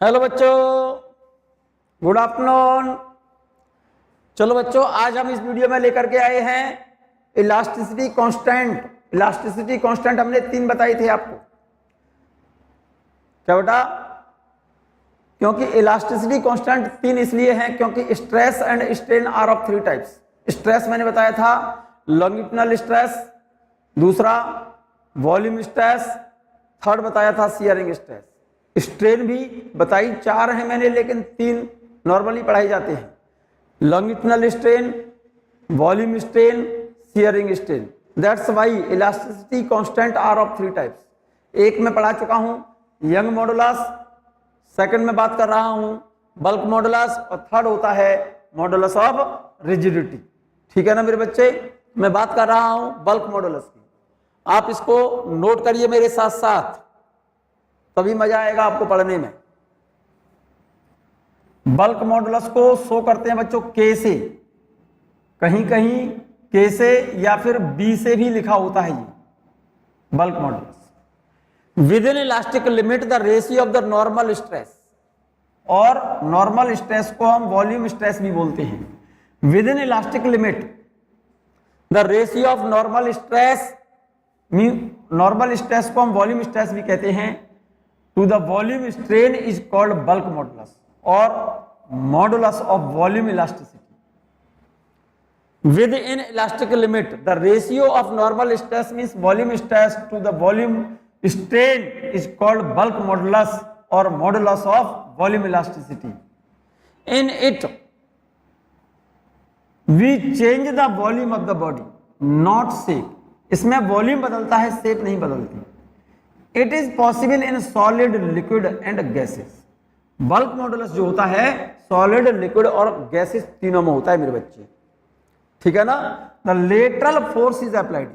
Hello बच्चों, good afternoon. चलो बच्चों, आज हम इस वीडियो में लेकर के आए हैं इलास्टिसिटी कांस्टेंट। इलास्टिसिटी कांस्टेंट हमने 3 बताई थी आपको। क्या बेटा? क्योंकि इलास्टिसिटी कांस्टेंट 3 इसलिए हैं क्योंकि stress and strain are of 3 types. Stress मैंने बताया था लॉन्गिट्यूडनल स्ट्रेस, दूसरा वॉल्यूम स्ट्रेस, थर्ड बताया था शियरिंग स्ट्रेस। स्ट्रेन भी बताई 4 हैं मैंने, लेकिन 3 नॉर्मली पढ़ाई जाते हैं। Longitudinal strain, volume strain, shearing strain. That's why elasticity constant are of 3 types. एक में पढ़ा चुका हूं यंग मॉडुलस, सेकंड में बात कर रहा हूं बल्क मॉडुलस, और थर्ड होता है मॉडुलस ऑफ रिजिडिटी। ठीक है ना मेरे बच्चे? मैं बात कर रहा हूं बल्क मॉडुलस की। आप इसको नोट करिए मेरे साथ साथ, तभी मजा आएगा आपको पढ़ने में। बल्क मॉडुलस को शो करते हैं बच्चों के से, कहीं कहीं के से या फिर बी से भी लिखा होता है ये bulk modulus. Within elastic limit the ratio of the normal stress, और नॉर्मल स्ट्रेस को हम वॉल्यूम स्ट्रेस भी बोलते हैं। Within elastic limit the ratio of normal stress, normal stress को हम वॉल्यूम स्ट्रेस भी कहते हैं, to the volume strain is called bulk modulus और modulus of volume elasticity. Within elastic limit the ratio of normal stress means volume stress to the volume strain is called bulk modulus और modulus of volume elasticity. In it we change the volume of the body, not shape. इसमें volume बदलता है, shape नहीं बदलती। It is possible in solid, liquid and gases. Bulk modulus जो होता है solid, liquid और गैसेस तीनों में होता है मेरे बच्चे। ठीक है ना? The lateral force is applied.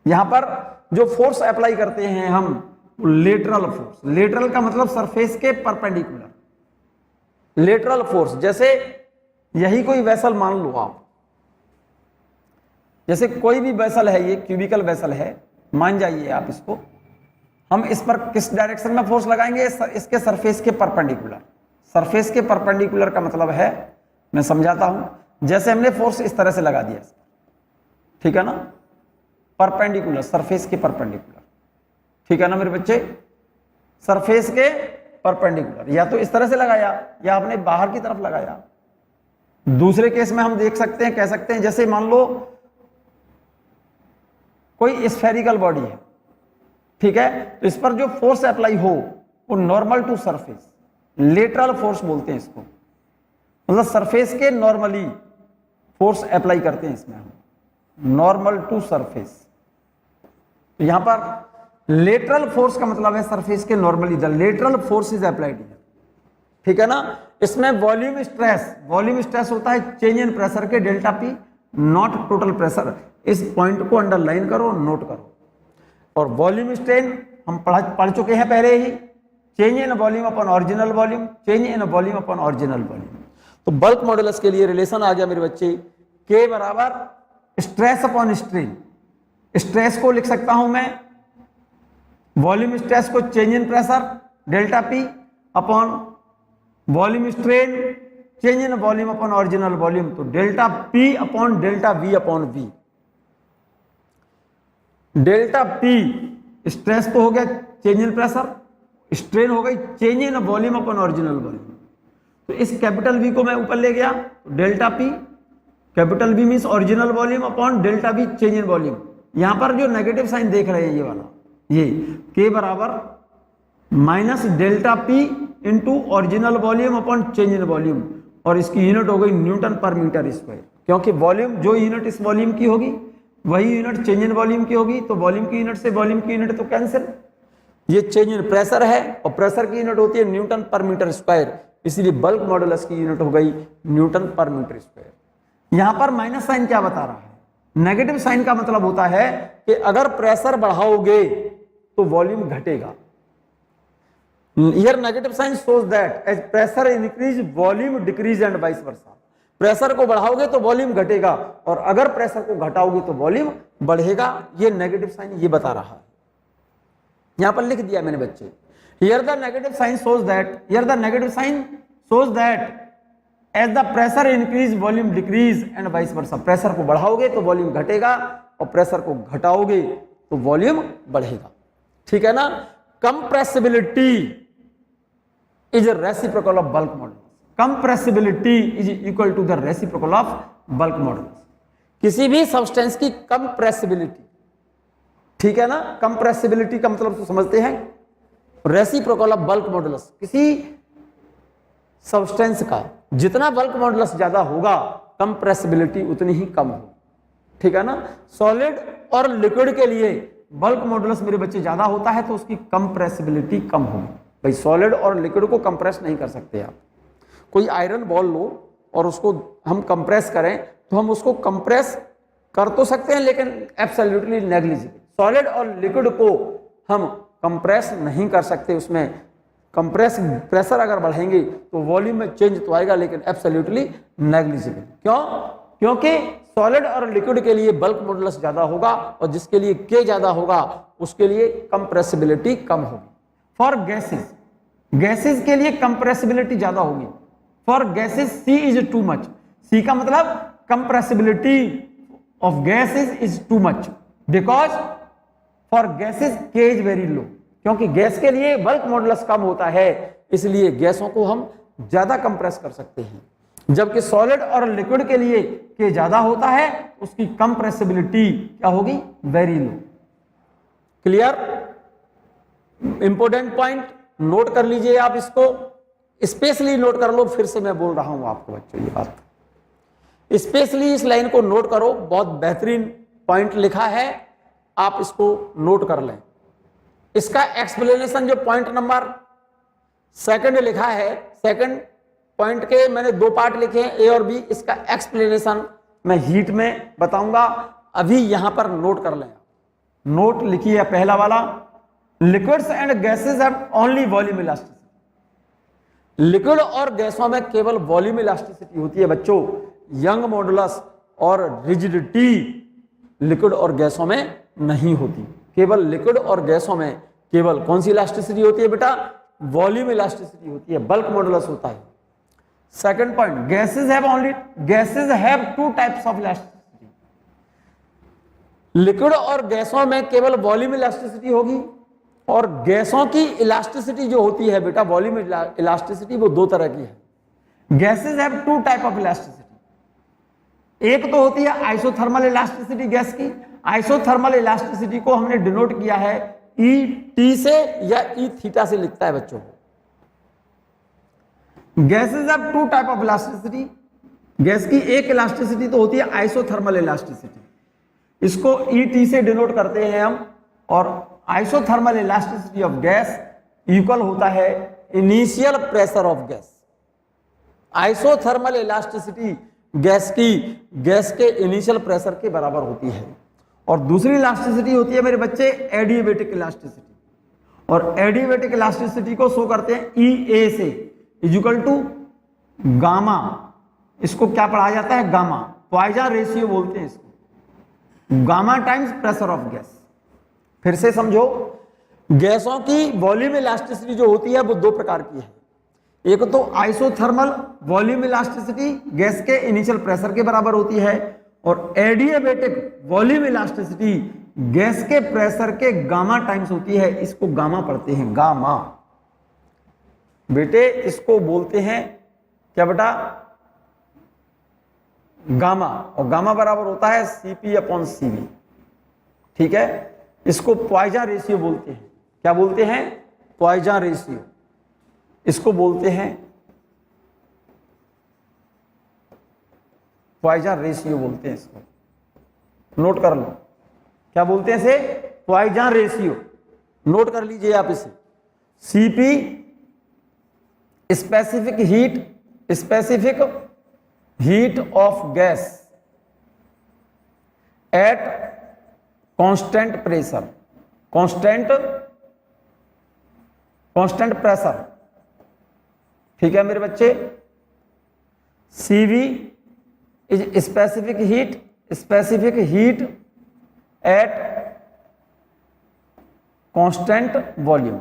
यहां पर जो फोर्स अप्लाई करते हैं हम, लेटरल फोर्स। लेटरल का मतलब सरफेस के परपेंडिकुलर। लेटरल फोर्स, जैसे यही कोई वेसल मान लो आप, जैसे कोई भी वेसल है, ये क्यूबिकल वेसल है, मान जाइए आप इसको। हम इस पर किस डायरेक्शन में फोर्स लगाएंगे? इसके सरफेस के परपेंडिकुलर। सरफेस के परपेंडिकुलर का मतलब है, मैं समझाता हूं, जैसे हमने फोर्स इस तरह से लगा दिया, ठीक है ना? परपेंडिकुलर, सरफेस के परपेंडिकुलर। ठीक है ना मेरे बच्चे? सरफेस के परपेंडिकुलर, या तो इस तरह से लगाया या आपने बाहर की तरफ लगाया। दूसरे केस में हम देख सकते हैं, कह सकते हैं, जैसे मान लो कोई स्फेरिकल बॉडी है, ठीक है, तो इस पर जो फोर्स अप्लाई हो वो normal to surface, lateral force बोलते हैं इसको। मतलब सरफेस के नॉर्मली फोर्स अप्लाई करते हैं इसमें हम, नॉर्मल टू सरफेस। तो यहां पर लेटरल फोर्स का मतलब है सरफेस के normally, the lateral force is applied. ठीक है ना? इसमें वॉल्यूम स्ट्रेस, वॉल्यूम स्ट्रेस होता है चेंज इन प्रेशर के delta P, not total pressure. इस पॉइंट को अंडरलाइन करो, नोट करो। और वॉल्यूम स्ट्रेन हम पढ़ चुके हैं पहले ही, change in volume upon original volume, change in volume upon original volume. तो बल्क मॉडुलस के लिए रिलेशन आ गया मेरे बच्चे, के बराबर स्ट्रेस अपॉन स्ट्रेन। स्ट्रेस को लिख सकता हूं मैं, वॉल्यूम स्ट्रेस को change in pressure delta P upon volume strain change in volume upon original volume, तो delta P upon delta V upon V. Delta P stress तो हो गया चेंज इन प्रेशर, स्ट्रेन हो गई change in volume upon original volume. तो इस capital V को मैं ऊपर ले गया, तो delta P, capital V means original volume upon delta V change in volume. यहां पर जो नेगेटिव साइन देख रहे हैं ये वाला, ये के बराबर minus delta P into original volume upon change in volume, और इसकी यूनिट हो गई न्यूटन पर मीटर स्क्वायर। क्योंकि वॉल्यूम, जो यूनिट इस वॉल्यूम की होगी वही यूनिट चेंज इन वॉल्यूम की होगी, तो वॉल्यूम की यूनिट से वॉल्यूम की यूनिट तो कैंसिल। ये चेंज इन प्रेशर है और प्रेशर की यूनिट होती है न्यूटन पर मीटर स्क्वायर, इसलिए बल्क मॉडुलस की यूनिट हो गई न्यूटन पर मीटर स्क्वायर। यहां पर माइनस साइन क्या बता रहा है? नेगेटिव साइन का मतलब होता है कि अगर प्रेशर बढ़ाओगे तो वॉल्यूम घटेगा। Here negative sign shows that as pressure increase, volume decrease and vice versa. Pressure को बढ़ाओगे तो वॉल्यूम घटेगा, और अगर प्रेशर को घटाओगे तो वॉल्यूम बढ़ेगा। ये नेगेटिव साइन ये बता रहा है, यहां पर लिख दिया मैंने बच्चे। Here the negative sign shows that as the pressure increase volume decrease and vice versa. Pressure को बढ़ाओगे तो वॉल्यूम घटेगा और प्रेशर को घटाओगे तो वॉल्यूम बढ़ेगा, ठीक है ना। Compressibility is reciprocal of bulk modulus. Compressibility is equal to the reciprocal of bulk modulus. किसी भी सब्सटेंस की कंप्रेसिबिलिटी, ठीक है ना, कंप्रेसिबिलिटी का मतलब तो समझते हैं, रेसिप्रोकल ऑफ बल्क मॉडुलस। किसी सब्सटेंस का जितना बल्क मॉडुलस ज्यादा होगा कंप्रेसिबिलिटी उतनी ही कम होगी, ठीक है ना। सॉलिड और लिक्विड के लिए बल्क मॉडुलस मेरे बच्चे ज्यादा होता है तो उसकी कंप्रेसिबिलिटी कम होगी। भाई सॉलिड और लिक्विड को कंप्रेस नहीं कर सकते आप। कोई आयरन बॉल लो और उसको हम कंप्रेस करें तो हम उसको कंप्रेस कर तो सकते हैं लेकिन एब्सोल्युटली नेग्लिजिबल। सॉलिड और लिक्विड को हम कंप्रेस नहीं कर सकते, उसमें कंप्रेस प्रेशर अगर बढ़ेंगे तो वॉल्यूम में चेंज तो आएगा लेकिन एब्सोल्युटली नेग्लिजिबल। क्यों? क्योंकि सॉलिड और लिक्विड के लिए बल्क मॉडुलस ज्यादा होगा और जिसके लिए के ज्यादा होगा उसके लिए कंप्रेसिबिलिटी कम होगी। फॉर गैसेस, गैसेस के लिए कंप्रेसिबिलिटी ज्यादा होगी। For gases C is too much. C का मतलब compressibility of gases is too much because for gases K is very low. क्योंकि गैस के लिए बल्क मॉडुलस कम होता है इसलिए गैसों को हम ज्यादा कंप्रेस कर सकते हैं, जबकि सॉलिड और लिक्विड के लिए के ज्यादा होता है उसकी कंप्रेसिबिलिटी क्या होगी? Very low. Clear? Important point note कर लीजिए आप, इसको स्पेशली नोट कर लो। फिर से मैं बोल रहा हूं आपको बच्चों ये बात, स्पेशली इस लाइन को नोट करो, बहुत बेहतरीन पॉइंट लिखा है, आप इसको नोट कर लें। इसका एक्सप्लेनेशन जो पॉइंट नंबर सेकंड लिखा है, सेकंड पॉइंट के मैंने दो पार्ट लिखे हैं, ए और बी। इसका एक्सप्लेनेशन मैं हीट में बताऊंगा, अभी यहां पर नोट कर लें। नोट लिखिए पहला वाला, liquids and gases have only volume elasticity. Liquid और गैसों में केवल वॉल्यूम इलास्टिसिटी होती है बच्चों। यंग मॉडुलस और रिजिडिटी लिक्विड और गैसों में नहीं होती। केवल लिक्विड और गैसों में केवल कौन सी इलास्टिसिटी होती है बेटा? वॉल्यूम इलास्टिसिटी होती है, बल्क मॉडुलस होता है। Second point, gases have two types of elasticity. Liquid और गैसों में केवल वॉल्यूम इलास्टिसिटी होगी और गैसों की इलास्टिसिटी जो होती है बेटा, वॉल्यूम इलास्टिसिटी, वो दो तरह की है। Gases have two type of elasticity. एक तो होती है आइसोथर्मल इलास्टिसिटी गैस की। आइसोथर्मल इलास्टिसिटी को हमने डिनोट किया है ई टी से या ई थीटा से लिखता है बच्चों। Gases have two type of elasticity. Gas की एक इलास्टिसिटी तो होती है आइसोथर्मल इलास्टिसिटी, इसको ई टी से डिनोट करते हैं हम। और isothermal elasticity of gas equal होता है initial pressure of gas. Isothermal elasticity gas के इनिशियल प्रेशर के बराबर होती है। और दूसरी इलास्टिसिटी होती है मेरे बच्चे एडियाबेटिक इलास्टिसिटी, और एडियाबेटिक इलास्टिसिटी को शो करते हैं ई ए से इक्वल टू गामा। इसको क्या पढ़ा जाता है? गामा। पॉइजन रेशियो बोलते हैं इसको, gamma times pressure of gas. फिर से समझो, गैसों की वॉल्यूम इलास्टिसिटी जो होती है वो दो प्रकार की है। एक तो आइसोथर्मल वॉल्यूम इलास्टिसिटी गैस के इनिशियल प्रेशर के बराबर होती है, और एडियाबेटिक वॉल्यूम इलास्टिसिटी गैस के प्रेशर के गामा टाइम्स होती है। इसको गामा पढ़ते हैं, गामा बेटे, इसको बोलते हैं क्या बेटा? गामा। और गामा बराबर होता है सीपी अपॉन सीवी, ठीक है। इसको पॉइजन रेशियो बोलते हैं। क्या बोलते हैं? Poisson ratio. इसको बोलते हैं पॉइजन रेशियो बोलते हैं इसको, नोट कर लो। क्या बोलते हैं इसे? Poisson ratio. नोट कर लीजिए आप इसे। CP specific heat of gas at constant pressure, constant pressure, ठीक है मेरे बच्चे। CV is specific heat at constant volume.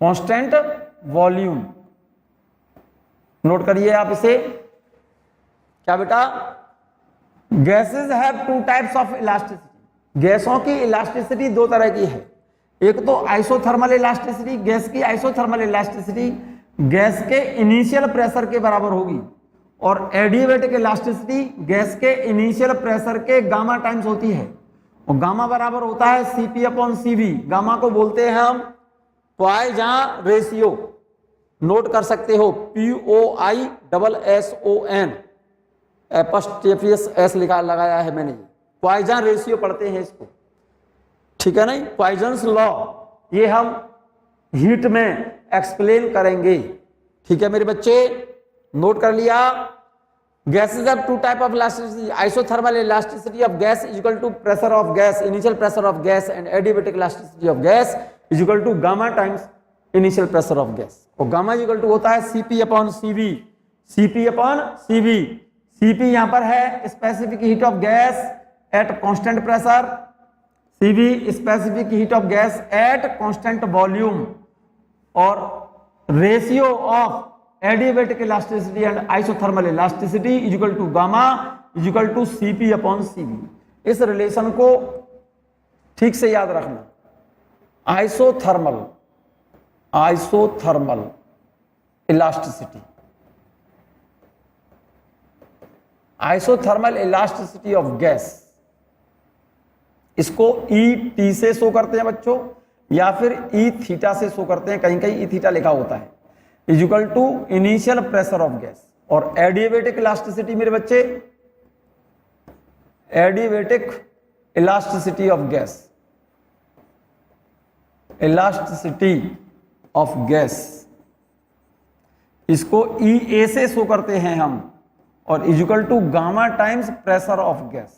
Constant volume. Note करिए आप इसे, क्या बेटा, gases have two types of elasticity. गैसों की इलास्टिसिटी दो तरह की है, एक तो आइसोथर्मल इलास्टिसिटी, गैस की आइसोथर्मल इलास्टिसिटी गैस के इनिशियल प्रेशर के बराबर होगी, और एडियाबैटिक इलास्टिसिटी गैस के इनिशियल प्रेशर के गामा टाइम्स होती है, और गामा बराबर होता है Cp अपॉन Cv। गामा को बोलते हैं हम पॉइजन रेशियो, नोट कर सकते हो, POISSON एपोस्ट्रोफियस S लिखा लगाया है मैंने, पॉइजन रेशियो पढ़ते हैं इसको, ठीक है नहीं, पॉइजन्स लॉ, ये हम हीट में एक्सप्लेन करेंगे, ठीक है मेरे बच्चे, नोट कर लिया। Gases have two type of elasticity, isothermal elasticity of gas is equal to pressure of gas, initial pressure of gas, and adiabatic elasticity of gas is equal to gamma times initial pressure of gas, और gamma is equal to होता है Cp upon Cv, Cp upon Cv। Cp यहां पर है specific heat of gas at constant pressure, Cv specific heat of gas at constant volume, और ratio of adiabatic elasticity and isothermal elasticity is equal to gamma is equal to Cp upon Cv। इस relation को ठीक से याद रखना, isothermal elasticity, isothermal elasticity of gas, इसको ET से show करते हैं बच्चों, या फिर E थीटा से शो करते हैं, कहीं कहीं E थीटा लिखा होता है, is equal to initial pressure of gas. और एडियाबैटिक इलास्टिसिटी मेरे बच्चे, adiabatic elasticity of gas, elasticity of gas, इसको EA से शो करते हैं हम, और is equal to gamma times pressure of gas,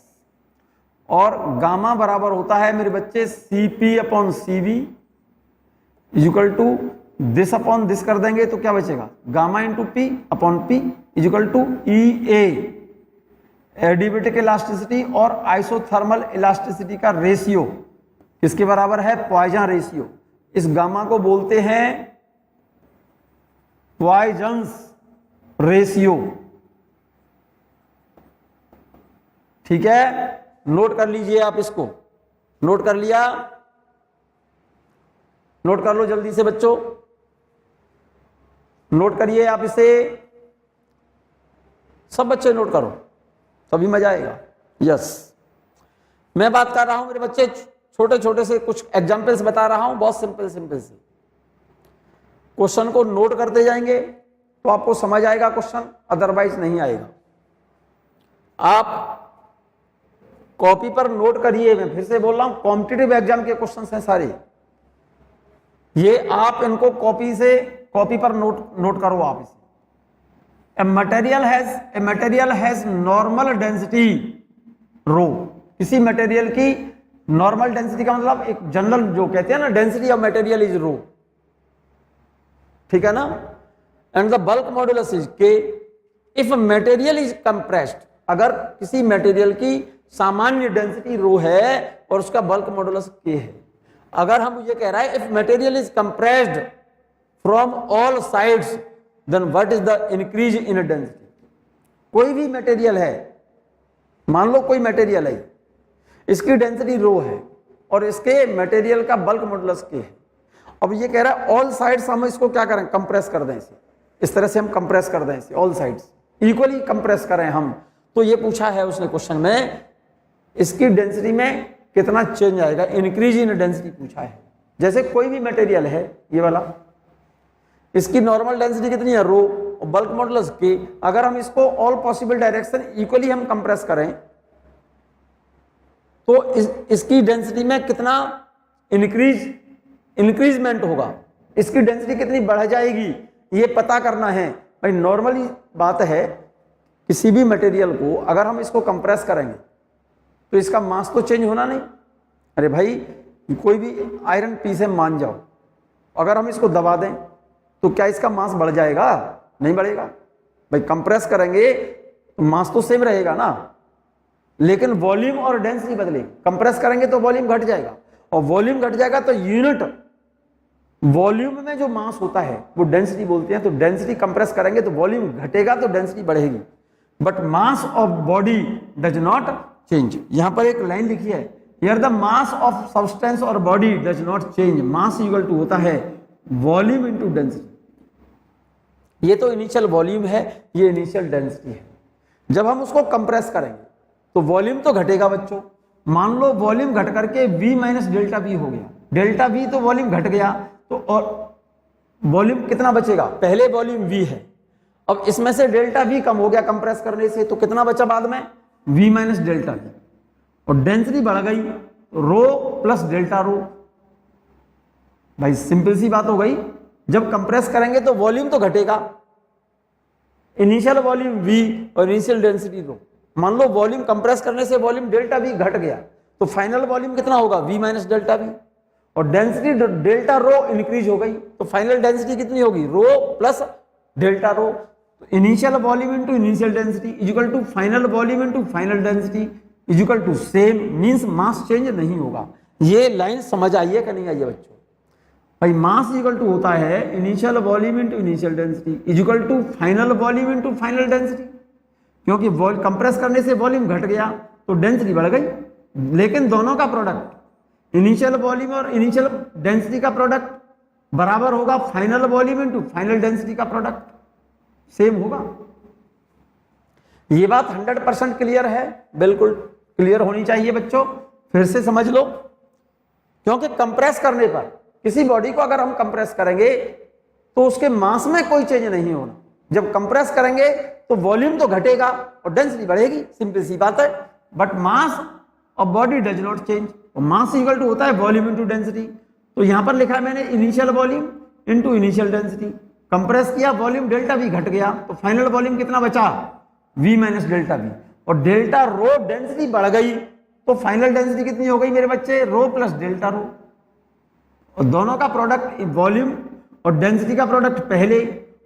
और गामा बराबर होता है मेरे बच्चे Cp upon Cv is equal to this upon this कर देंगे तो क्या बचेगा, gamma into P upon P is equal to EA। Adiabatic elasticity और आइसोथर्मल इलास्टिसिटी का रेशियो किसके बराबर है, पॉइजन रेशियो। इस गामा को बोलते हैं पॉइजन्स रेशियो, ठीक है, नोट कर लीजिए आप इसको, नोट कर लिया, नोट कर लो जल्दी से बच्चों, नोट करिए आप इसे, सब बच्चे नोट करो तभी मजा आएगा। यस, मैं बात कर रहा हूं मेरे बच्चे, छोटे छोटे से कुछ एग्जांपल्स बता रहा हूं, बहुत सिंपल सिंपल से। क्वेश्चन को नोट करते जाएंगे तो आपको समझ आएगा क्वेश्चन, अदरवाइज नहीं आएगा। आप कॉपी पर नोट करिए, मैं फिर से बोल रहा हूं, कॉम्पिटिटिव एग्जाम के क्वेश्चंस हैं सारे ये, आप इनको कॉपी पर नोट करो आप इसे। A material has normal density rho, किसी मटेरियल की नॉर्मल डेंसिटी का मतलब एक जनरल जो कहते हैं ना, डेंसिटी ऑफ मटेरियल इज रो, ठीक है ना, and the bulk modulus is के। इफ मटेरियल इज कंप्रेस्ड, अगर किसी मटेरियल की सामान्य डेंसिटी रो है और उसका बल्क मॉडुलस के है, अगर हम ये कह रहा है if material is compressed from all sides then what is the increase in density. कोई भी मटेरियल है, मान लो कोई मटेरियल है, इसकी डेंसिटी रो है और इसके मटेरियल का बल्क मॉडुलस के है, अब ये कह रहा है ऑल साइड्स हम इसको क्या करें, कंप्रेस कर दें इसे, इस तरह से हम कंप्रेस कर दें इसे, ऑल साइड्स इक्वली कंप्रेस करें हम। तो ये पूछा है उसने क्वेश्चन में, इसकी डेंसिटी में कितना चेंज आएगा, इंक्रीज इन डेंसिटी पूछा है। जैसे कोई भी मटेरियल है ये वाला, इसकी नॉर्मल डेंसिटी कितनी है, रो, और बल्क मॉडुलस के, अगर हम इसको ऑल पॉसिबल डायरेक्शन इक्वली हम कंप्रेस करें तो इसकी डेंसिटी में कितना इंक्रीजमेंट होगा, इसकी डेंसिटी कितनी बढ़ जाएगी, ये पता करना है भाई। नॉर्मली बात है, किसी भी मटेरियल को अगर हम इसको कंप्रेस करेंगे तो इसका मास तो चेंज होना नहीं। अरे भाई कोई भी आयरन पीस है मान जाओ, अगर हम इसको दबा दें तो क्या इसका मास बढ़ जाएगा, नहीं बढ़ेगा भाई। कंप्रेस करेंगे तो मास तो सेम रहेगा ना, लेकिन वॉल्यूम और डेंसिटी बदलेगी। कंप्रेस करेंगे तो वॉल्यूम घट जाएगा, और वॉल्यूम घट जाएगा तो यूनिट वॉल्यूम में जो मास होता है वो डेंसिटी बोलते हैं। तो डेंसिटी कंप्रेस करेंगे तो वॉल्यूम घटेगा तो डेंसिटी बढ़ेगी, but mass of body does not change. यहां पर एक लाइन लिखी है, here the mass of substance और body does not change, mass equal to होता है वॉल्यूम इनटू डेंसिटी। ये तो इनिशियल वॉल्यूम है, ये इनिशियल डेंसिटी है। जब हम उसको कंप्रेस करेंगे तो वॉल्यूम तो घटेगा बच्चों। मान लो वॉल्यूम घट करके V माइनस डेल्टा V हो गया, डेल्टा V तो वॉल्यूम घट गया, तो और वॉल्यूम कितना बचेगा, पहले वॉल्यूम V है, अब इसमें से डेल्टा V कम हो गया कंप्रेस करने से, तो कितना बचा बाद में V माइनस डेल्टा V, और डेंसिटी बढ़ गई रो प्लस डेल्टा रो। भाई सिंपल सी बात हो गई, जब कंप्रेस करेंगे तो वॉल्यूम तो घटेगा, इनिशियल वॉल्यूम V और इनिशियल डेंसिटी रो। मान लो वॉल्यूम कंप्रेस करने से वॉल्यूम डेल्टा V घट गया, तो फाइनल वॉल्यूम कितना होगा V माइनस डेल्टा V, और डेंसिटी डेल्टा रो इंक्रीज हो गई, तो फाइनल डेंसिटी कितनी होगी रो प्लस डेल्टा रो। तो initial volume into initial density is equal to final volume into final density is equal to same, means mass change नहीं होगा। ये लाइन समझ आई है कि नहीं आई है बच्चों? भाई मास इक्वल टू होता है initial volume into initial density is equal to final volume into final density, क्योंकि कंप्रेस करने से वॉल्यूम घट गया तो डेंसिटी बढ़ गई, लेकिन दोनों का प्रोडक्ट इनिशियल वॉल्यूम और इनिशियल डेंसिटी का प्रोडक्ट बराबर होगा final volume into final density का प्रोडक्ट, सेम होगा। ये बात 100% क्लियर है, बिल्कुल क्लियर होनी चाहिए बच्चों, फिर से समझ लो। क्योंकि कंप्रेस करने पर किसी बॉडी को अगर हम कंप्रेस करेंगे तो उसके मास में कोई चेंज नहीं होना, जब कंप्रेस करेंगे तो वॉल्यूम तो घटेगा और डेंसिटी बढ़ेगी, सिंपल सी बात है। But mass of body does not change, और मास इक्वल टू होता है वॉल्यूम इनटू डेंसिटी। तो यहां पर लिखा है मैंने initial volume into initial density, compress किया वॉल्यूम डेल्टा V घट गया, तो फाइनल वॉल्यूम कितना बचा V माइनस डेल्टा V, और डेल्टा रो डेंसिटी बढ़ गई तो फाइनल डेंसिटी कितनी हो गई मेरे बच्चे रो प्लस डेल्टा रो, और दोनों का प्रोडक्ट वॉल्यूम और डेंसिटी का प्रोडक्ट पहले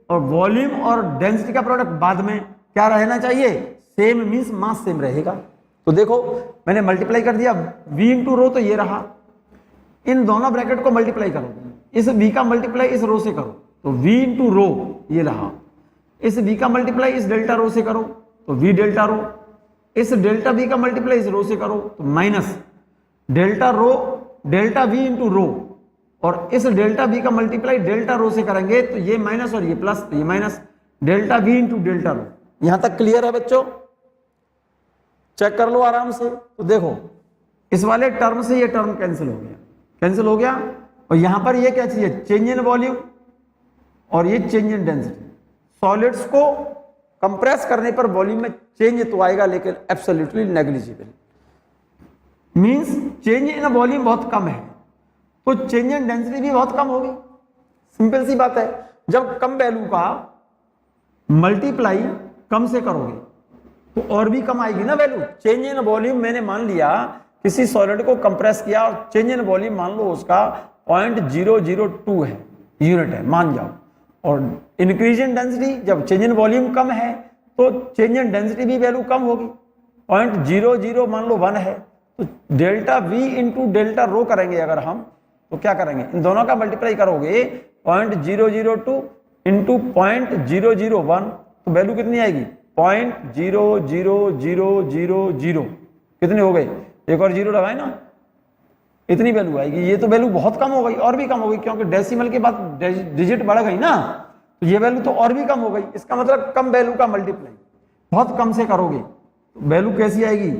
और वॉल्यूम और डेंसिटी का प्रोडक्ट बाद में क्या रहना चाहिए, सेम, मींस मास सेम रहेगा। तो देखो मैंने मल्टीप्लाई कर दिया V इंटू रो, तो ये रहा, इन दोनों ब्रैकेट को मल्टीप्लाई करो, इस V का मल्टीप्लाई इस रो से करो तो V इंटू रो ये रहा, इस V का मल्टीप्लाई इस डेल्टा रो से करो तो V डेल्टा रो, इस डेल्टा V का मल्टीप्लाई इस रो से करो तो minus delta rho delta V into rho, और इस डेल्टा V का मल्टीप्लाई डेल्टा रो से करेंगे तो ये माइनस और ये प्लस, तो ये minus delta V into delta rho. यहां तक क्लियर है बच्चों? चेक कर लो आराम से। तो देखो इस वाले टर्म से ये टर्म कैंसिल हो गया, कैंसिल हो गया, और यहां पर ये क्या चीज है, चेंज इन वॉल्यूम और ये चेंज इन डेंसिटी। सॉलिड्स को कंप्रेस करने पर वॉल्यूम में चेंज तो आएगा लेकिन absolutely negligible, means change in volume बहुत कम है तो चेंज इन डेंसिटी भी बहुत कम होगी, सिंपल सी बात है। जब कम वैल्यू का मल्टीप्लाई कम से करोगे तो और भी कम आएगी ना वैल्यू। चेंज इन वॉल्यूम मैंने मान लिया किसी सॉलिड को कंप्रेस किया और चेंज इन वॉल्यूम मान लो उसका 0.002 है, यूनिट है, मान जाओ, और इंक्रीज इन डेंसिटी जब चेंज इन वॉल्यूम कम है तो चेंज इन डेंसिटी भी वैल्यू कम होगी, 0.00 मान लो 1 है, तो delta V into delta rho करेंगे अगर हम तो क्या करेंगे, इन दोनों का मल्टीप्लाई करोगे 0.002 इंटू 0.001 तो वैल्यू कितनी आएगी 0.00000, कितने हो गए, एक और जीरो लगाए ना, इतनी वैल्यू आएगी। ये तो वैल्यू बहुत कम हो गई, और भी कम हो गई क्योंकि डेसिमल के बाद डिजिट बढ़ गई ना, तो ये वैल्यू तो और भी कम हो गई। इसका मतलब कम वैल्यू का मल्टीप्लाई बहुत कम से करोगे तो वैल्यू कैसी आएगी,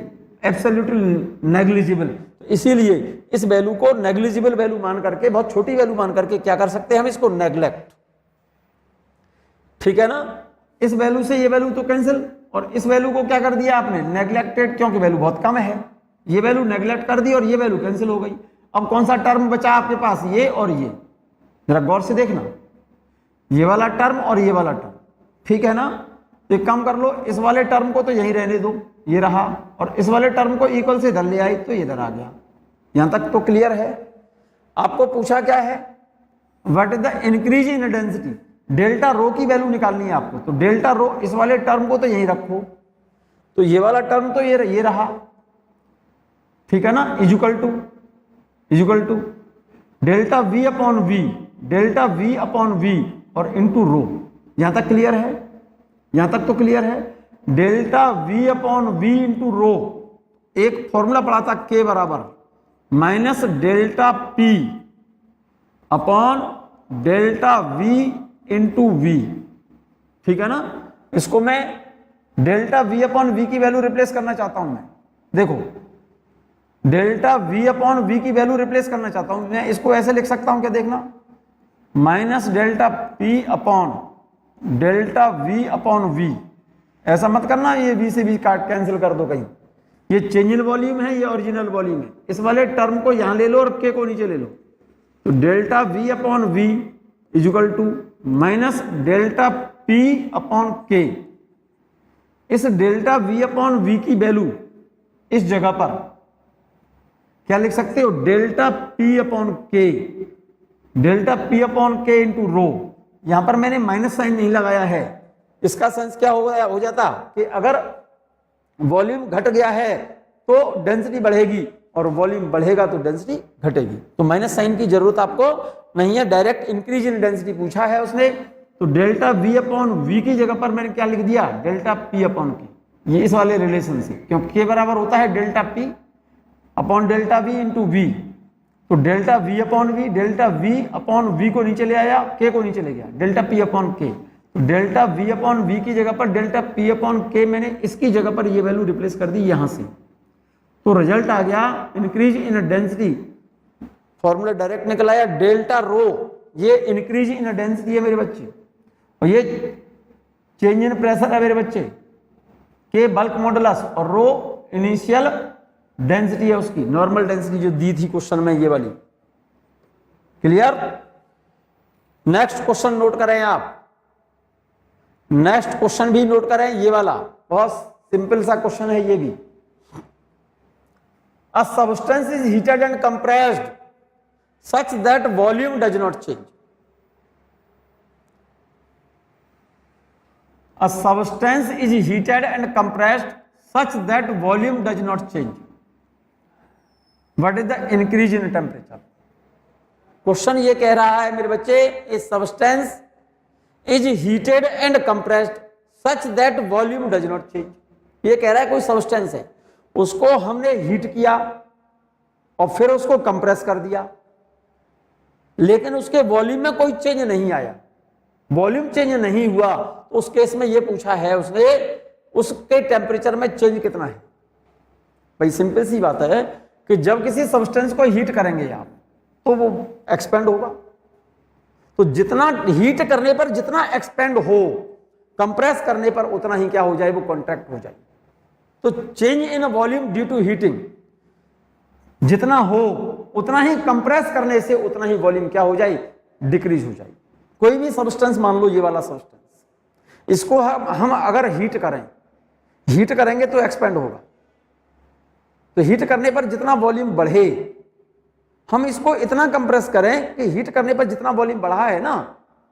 एब्सोल्युटली नेग्लिजिबल। तो इसीलिए इस वैल्यू को नेग्लिजिबल वैल्यू मान करके, बहुत छोटी वैल्यू मान करके क्या कर सकते हैं हम, इसको नेग्लेक्ट, ठीक है ना। इस वैल्यू से ये वैल्यू तो कैंसिल, और इस वैल्यू को क्या कर दिया आपने, नेग्लेक्टेड, क्योंकि वैल्यू बहुत कम है, ये वैल्यू नेग्लेक्ट कर दी और ये वैल्यू कैंसिल हो गई। अब कौन सा टर्म बचा आपके पास, ये और ये, जरा गौर से देखना, ये वाला टर्म और ये वाला टर्म, ठीक है ना। तो एक काम कर लो, इस वाले टर्म को तो यहीं रहने दो, ये रहा, और इस वाले टर्म को इक्वल से इधर ले आई तो इधर आ गया। यहां तक तो क्लियर है। आपको पूछा क्या है, what is the increase in density, delta rho की वैल्यू निकालनी है आपको, तो डेल्टा रो इस वाले टर्म को तो यहीं रखो, तो ये वाला टर्म तो ये रहा, ठीक है ना, equal to delta V upon V, delta V upon V और इंटू रो। यहां तक क्लियर है? यहां तक तो क्लियर है। Delta V upon V into rho, एक फॉर्मूला पढ़ा था के बराबर minus delta P upon delta V into V. ठीक है ना? इसको मैं डेल्टा वी अपॉन वी की वैल्यू रिप्लेस करना चाहता हूं। मैं देखो डेल्टा वी अपॉन वी की वैल्यू रिप्लेस करना चाहता हूं। मैं इसको ऐसे लिख सकता हूं, क्या देखना, minus delta P upon delta V upon V. ऐसा मत करना ये वी से वी काट कैंसिल कर दो कहीं। ये चेंज इन वॉल्यूम है, ये ओरिजिनल वॉल्यूम है। इस वाले टर्म को यहां ले लो और के को नीचे ले लो। तो delta V upon V is equal to minus delta P upon K. इस डेल्टा वी अपॉन वी की वैल्यू इस जगह पर क्या लिख सकते हो, delta P upon K, delta P upon K into rho. यहां पर मैंने माइनस साइन नहीं लगाया है। इसका सेंस क्या हो जाता कि अगर वॉल्यूम घट गया है तो डेंसिटी बढ़ेगी और वॉल्यूम बढ़ेगा तो डेंसिटी घटेगी। तो माइनस साइन की जरूरत आपको नहीं है, डायरेक्ट इंक्रीज इन डेंसिटी पूछा है उसने। तो डेल्टा वी अपॉन वी की जगह पर मैंने क्या लिख दिया, डेल्टा पी अपॉन के। ये इस वाले रिलेशन से, क्योंकि के बराबर होता है delta P upon delta V into V. तो delta V upon V, delta V upon V को नीचे ले आया, के को नीचे ले गया, डेल्टा पी अपॉन के। तो डेल्टा वी अपॉन वी की जगह पर डेल्टा पी अपॉन के, मैंने इसकी जगह पर ये वैल्यू रिप्लेस कर दी यहां से। तो रिजल्ट आ गया increase in density. Formula direct निकल आया डेल्टा रो, ये इंक्रीज इन डेंसिटी है मेरे बच्चे, और ये चेंज इन प्रेशर है मेरे बच्चे। के बल्क मॉडुलस और रो इनिशियल डेंसिटी है उसकी, नॉर्मल डेंसिटी जो दी थी क्वेश्चन में ये वाली। क्लियर? नेक्स्ट क्वेश्चन नोट करें आप, नेक्स्ट क्वेश्चन भी नोट करें, ये वाला बहुत सिंपल सा क्वेश्चन है ये भी। A substance is heated and compressed such that volume does not change. A substance is heated and compressed such that volume does not change. What is the increase in temperature? Question ये कह रहा है मेरे बच्चे, a substance is heated and compressed such that volume does not change. ये कह रहा है कोई सब्सटेंस है, उसको हमने हीट किया और फिर उसको कंप्रेस कर दिया, लेकिन उसके वॉल्यूम में कोई चेंज नहीं आया, वॉल्यूम चेंज नहीं हुआ। तो उस केस में ये पूछा है उसने, उसके टेम्परेचर में चेंज कितना है। भाई सिंपल सी बात है कि जब किसी सब्सटेंस को हीट करेंगे आप तो वो एक्सपेंड होगा। तो जितना हीट करने पर जितना एक्सपेंड हो, कंप्रेस करने पर उतना ही क्या हो जाए, वो कॉन्ट्रैक्ट हो जाए। तो change in volume due to heating जितना हो उतना ही, कंप्रेस करने से उतना ही वॉल्यूम क्या हो जाए, डिक्रीज हो जाए। कोई भी सब्सटेंस मान लो, ये वाला सब्सटेंस, इसको हम अगर हीट करेंगे तो एक्सपेंड होगा। तो हीट करने पर जितना वॉल्यूम बढ़े, हम इसको इतना कंप्रेस करें कि हीट करने पर जितना वॉल्यूम बढ़ा है ना,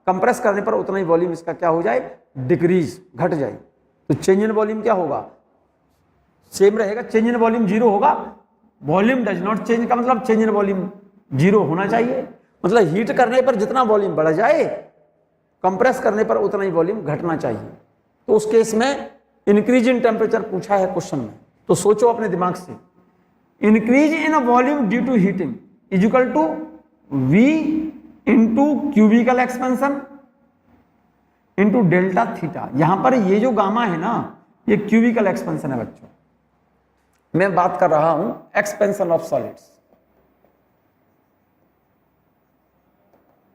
कंप्रेस करने पर उतना ही वॉल्यूम इसका क्या हो जाए, डिक्रीज, घट जाए। तो चेंज इन वॉल्यूम क्या होगा, सेम रहेगा, चेंज इन वॉल्यूम जीरो होगा। वॉल्यूम डज नॉट चेंज का मतलब चेंज इन वॉल्यूम जीरो होना चाहिए, मतलब हीट करने पर जितना वॉल्यूम बढ़ जाए, कंप्रेस करने पर उतना ही वॉल्यूम घटना चाहिए। तो उस केस में इंक्रीज इन टेम्परेचर पूछा है क्वेश्चन में। तो सोचो अपने दिमाग से, increase in volume due to heating is equal to V into cubical expansion into delta theta. यहां पर ये जो गामा है ना, ये क्यूबिकल एक्सपेंशन है बच्चों। मैं बात कर रहा हूं expansion of solids,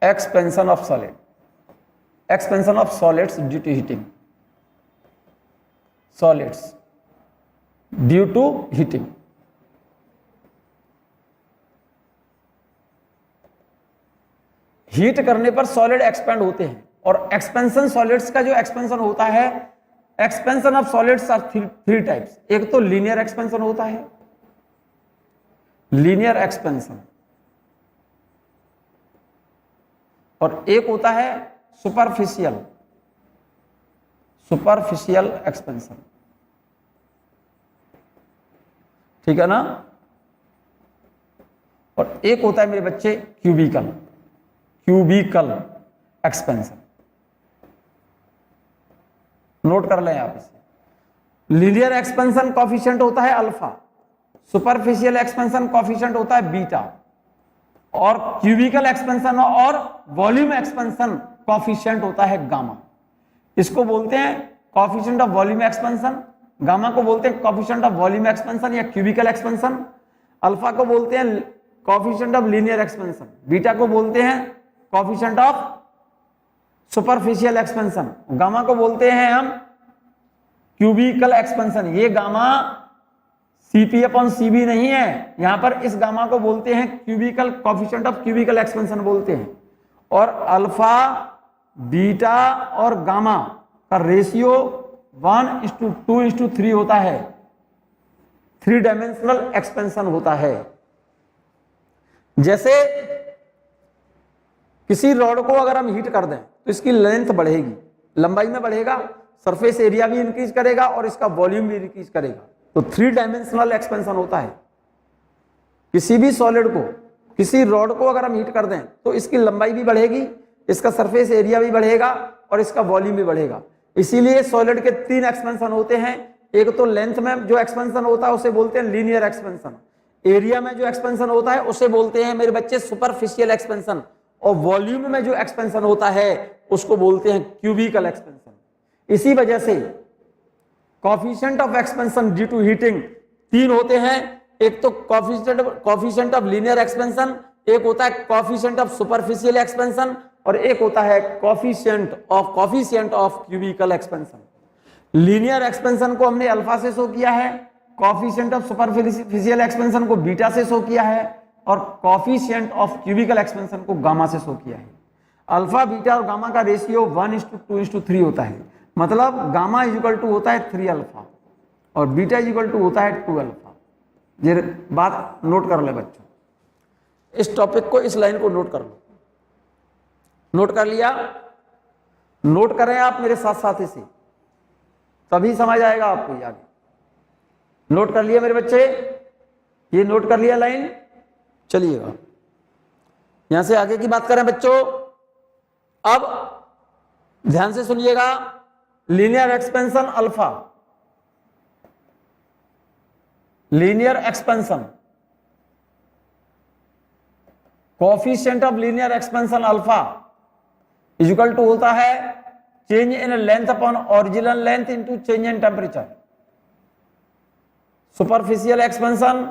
expansion of solid, expansion of solids due to heating, solids due to heating. Heat करने पर सॉलिड एक्सपेंड होते हैं, और एक्सपेंशन सॉलिड्स का जो एक्सपेंशन होता है, expansion of solids are three types. एक तो लीनियर एक्सपेंशन होता है, लीनियर एक्सपेंशन, और एक होता है सुपरफिशियल, सुपरफिशियल एक्सपेंशन। ठीक है ना? और एक होता है मेरे बच्चे क्यूबिकल, क्यूबिकल एक्सपेंशन। नोट कर लें आप इसे। लीनियर एक्सपेंशन कॉफिशिएंट होता है अल्फा, सुपरफिशियल एक्सपेंशन कॉफिशिएंट होता है बीटा, और क्यूबिकल एक्सपेंशन और वॉल्यूम एक्सपेंशन कॉफिशिएंट होता है गामा। इसको बोलते हैं coefficient of volume expansion, gamma को बोलते हैं कॉफिशिएंट ऑफ वॉल्यूम एक्सपेंशन या क्यूबिकल एक्सपेंशन, अल्फा को बोलते हैं coefficient of linear expansion, beta को बोलते हैं coefficient of superficial expansion, gamma को बोलते हैं हम क्यूबिकल एक्सपेंशन। ये गामा सीपी अपॉन सीबी नहीं है, यहां पर इस गामा को बोलते हैं cubicle coefficient of cubical expansion बोलते हैं। और अल्फा, बीटा और गामा का रेशियो 1:2:3 होता है, 3 डायमेंशनल एक्सपेंशन होता है। जैसे किसी रॉड को अगर हम हीट कर दें तो इसकी लेंथ बढ़ेगी, लंबाई में बढ़ेगा, सरफेस एरिया भी इंक्रीज करेगा और इसका वॉल्यूम भी इंक्रीज करेगा। तो 3 डायमेंशनल एक्सपेंशन होता है। किसी भी सॉलिड को, किसी रॉड को अगर हम हीट कर दें तो इसकी लंबाई भी बढ़ेगी, इसका सरफेस एरिया भी बढ़ेगा और इसका वॉल्यूम भी बढ़ेगा। इसीलिए सॉलिड के 3 एक्सपेंशन होते हैं। एक तो लेंथ में जो एक्सपेंशन होता है उसे बोलते हैं लीनियर एक्सपेंशन, एरिया में जो एक्सपेंशन होता है उसे बोलते हैं मेरे बच्चे सुपरफिशियल एक्सपेंशन, और वॉल्यूम में जो एक्सपेंशन होता है उसको बोलते हैं क्यूबिकल एक्सपेंशन। इसी वजह से coefficient of expansion due to heating 3 होते हैं। एक तो कोएफिशिएंट ऑफ लीनियर एक्सपेंशन, एक होता है कोएफिशिएंट ऑफ सुपरफिशियल एक्सपेंशन, और एक होता है coefficient of cubical expansion. Linear expansion को हमने अल्फा से शो किया है, कोएफिशिएंट ऑफ सुपरफिशियल एक्सपेंशन को बीटा से शो किया है, और कोएफिशिएंट ऑफ क्यूबिकल एक्सपेंशन को गामा से शो किया है। अल्फा, बीटा और गामा का रेशियो 1:2:3 होता है। मतलब गामा इक्वल टू होता है 3 अल्फा और बीटा इक्वल टू होता है 2 अल्फा। ये बात नोट कर ले बच्चों, इस टॉपिक को, इस लाइन को नोट कर लो। नोट कर लिया? नोट करें आप मेरे साथ साथ इसे, तभी समझ आएगा आपको ये आगे। नोट कर लिया मेरे बच्चे? ये नोट कर लिया लाइन? चलिएगा यहां से आगे की बात करें बच्चों। अब ध्यान से सुनिएगा, linear expansion alpha, linear expansion, coefficient of linear expansion alpha equal to होता है change in length upon original length into change in temperature. Superficial expansion,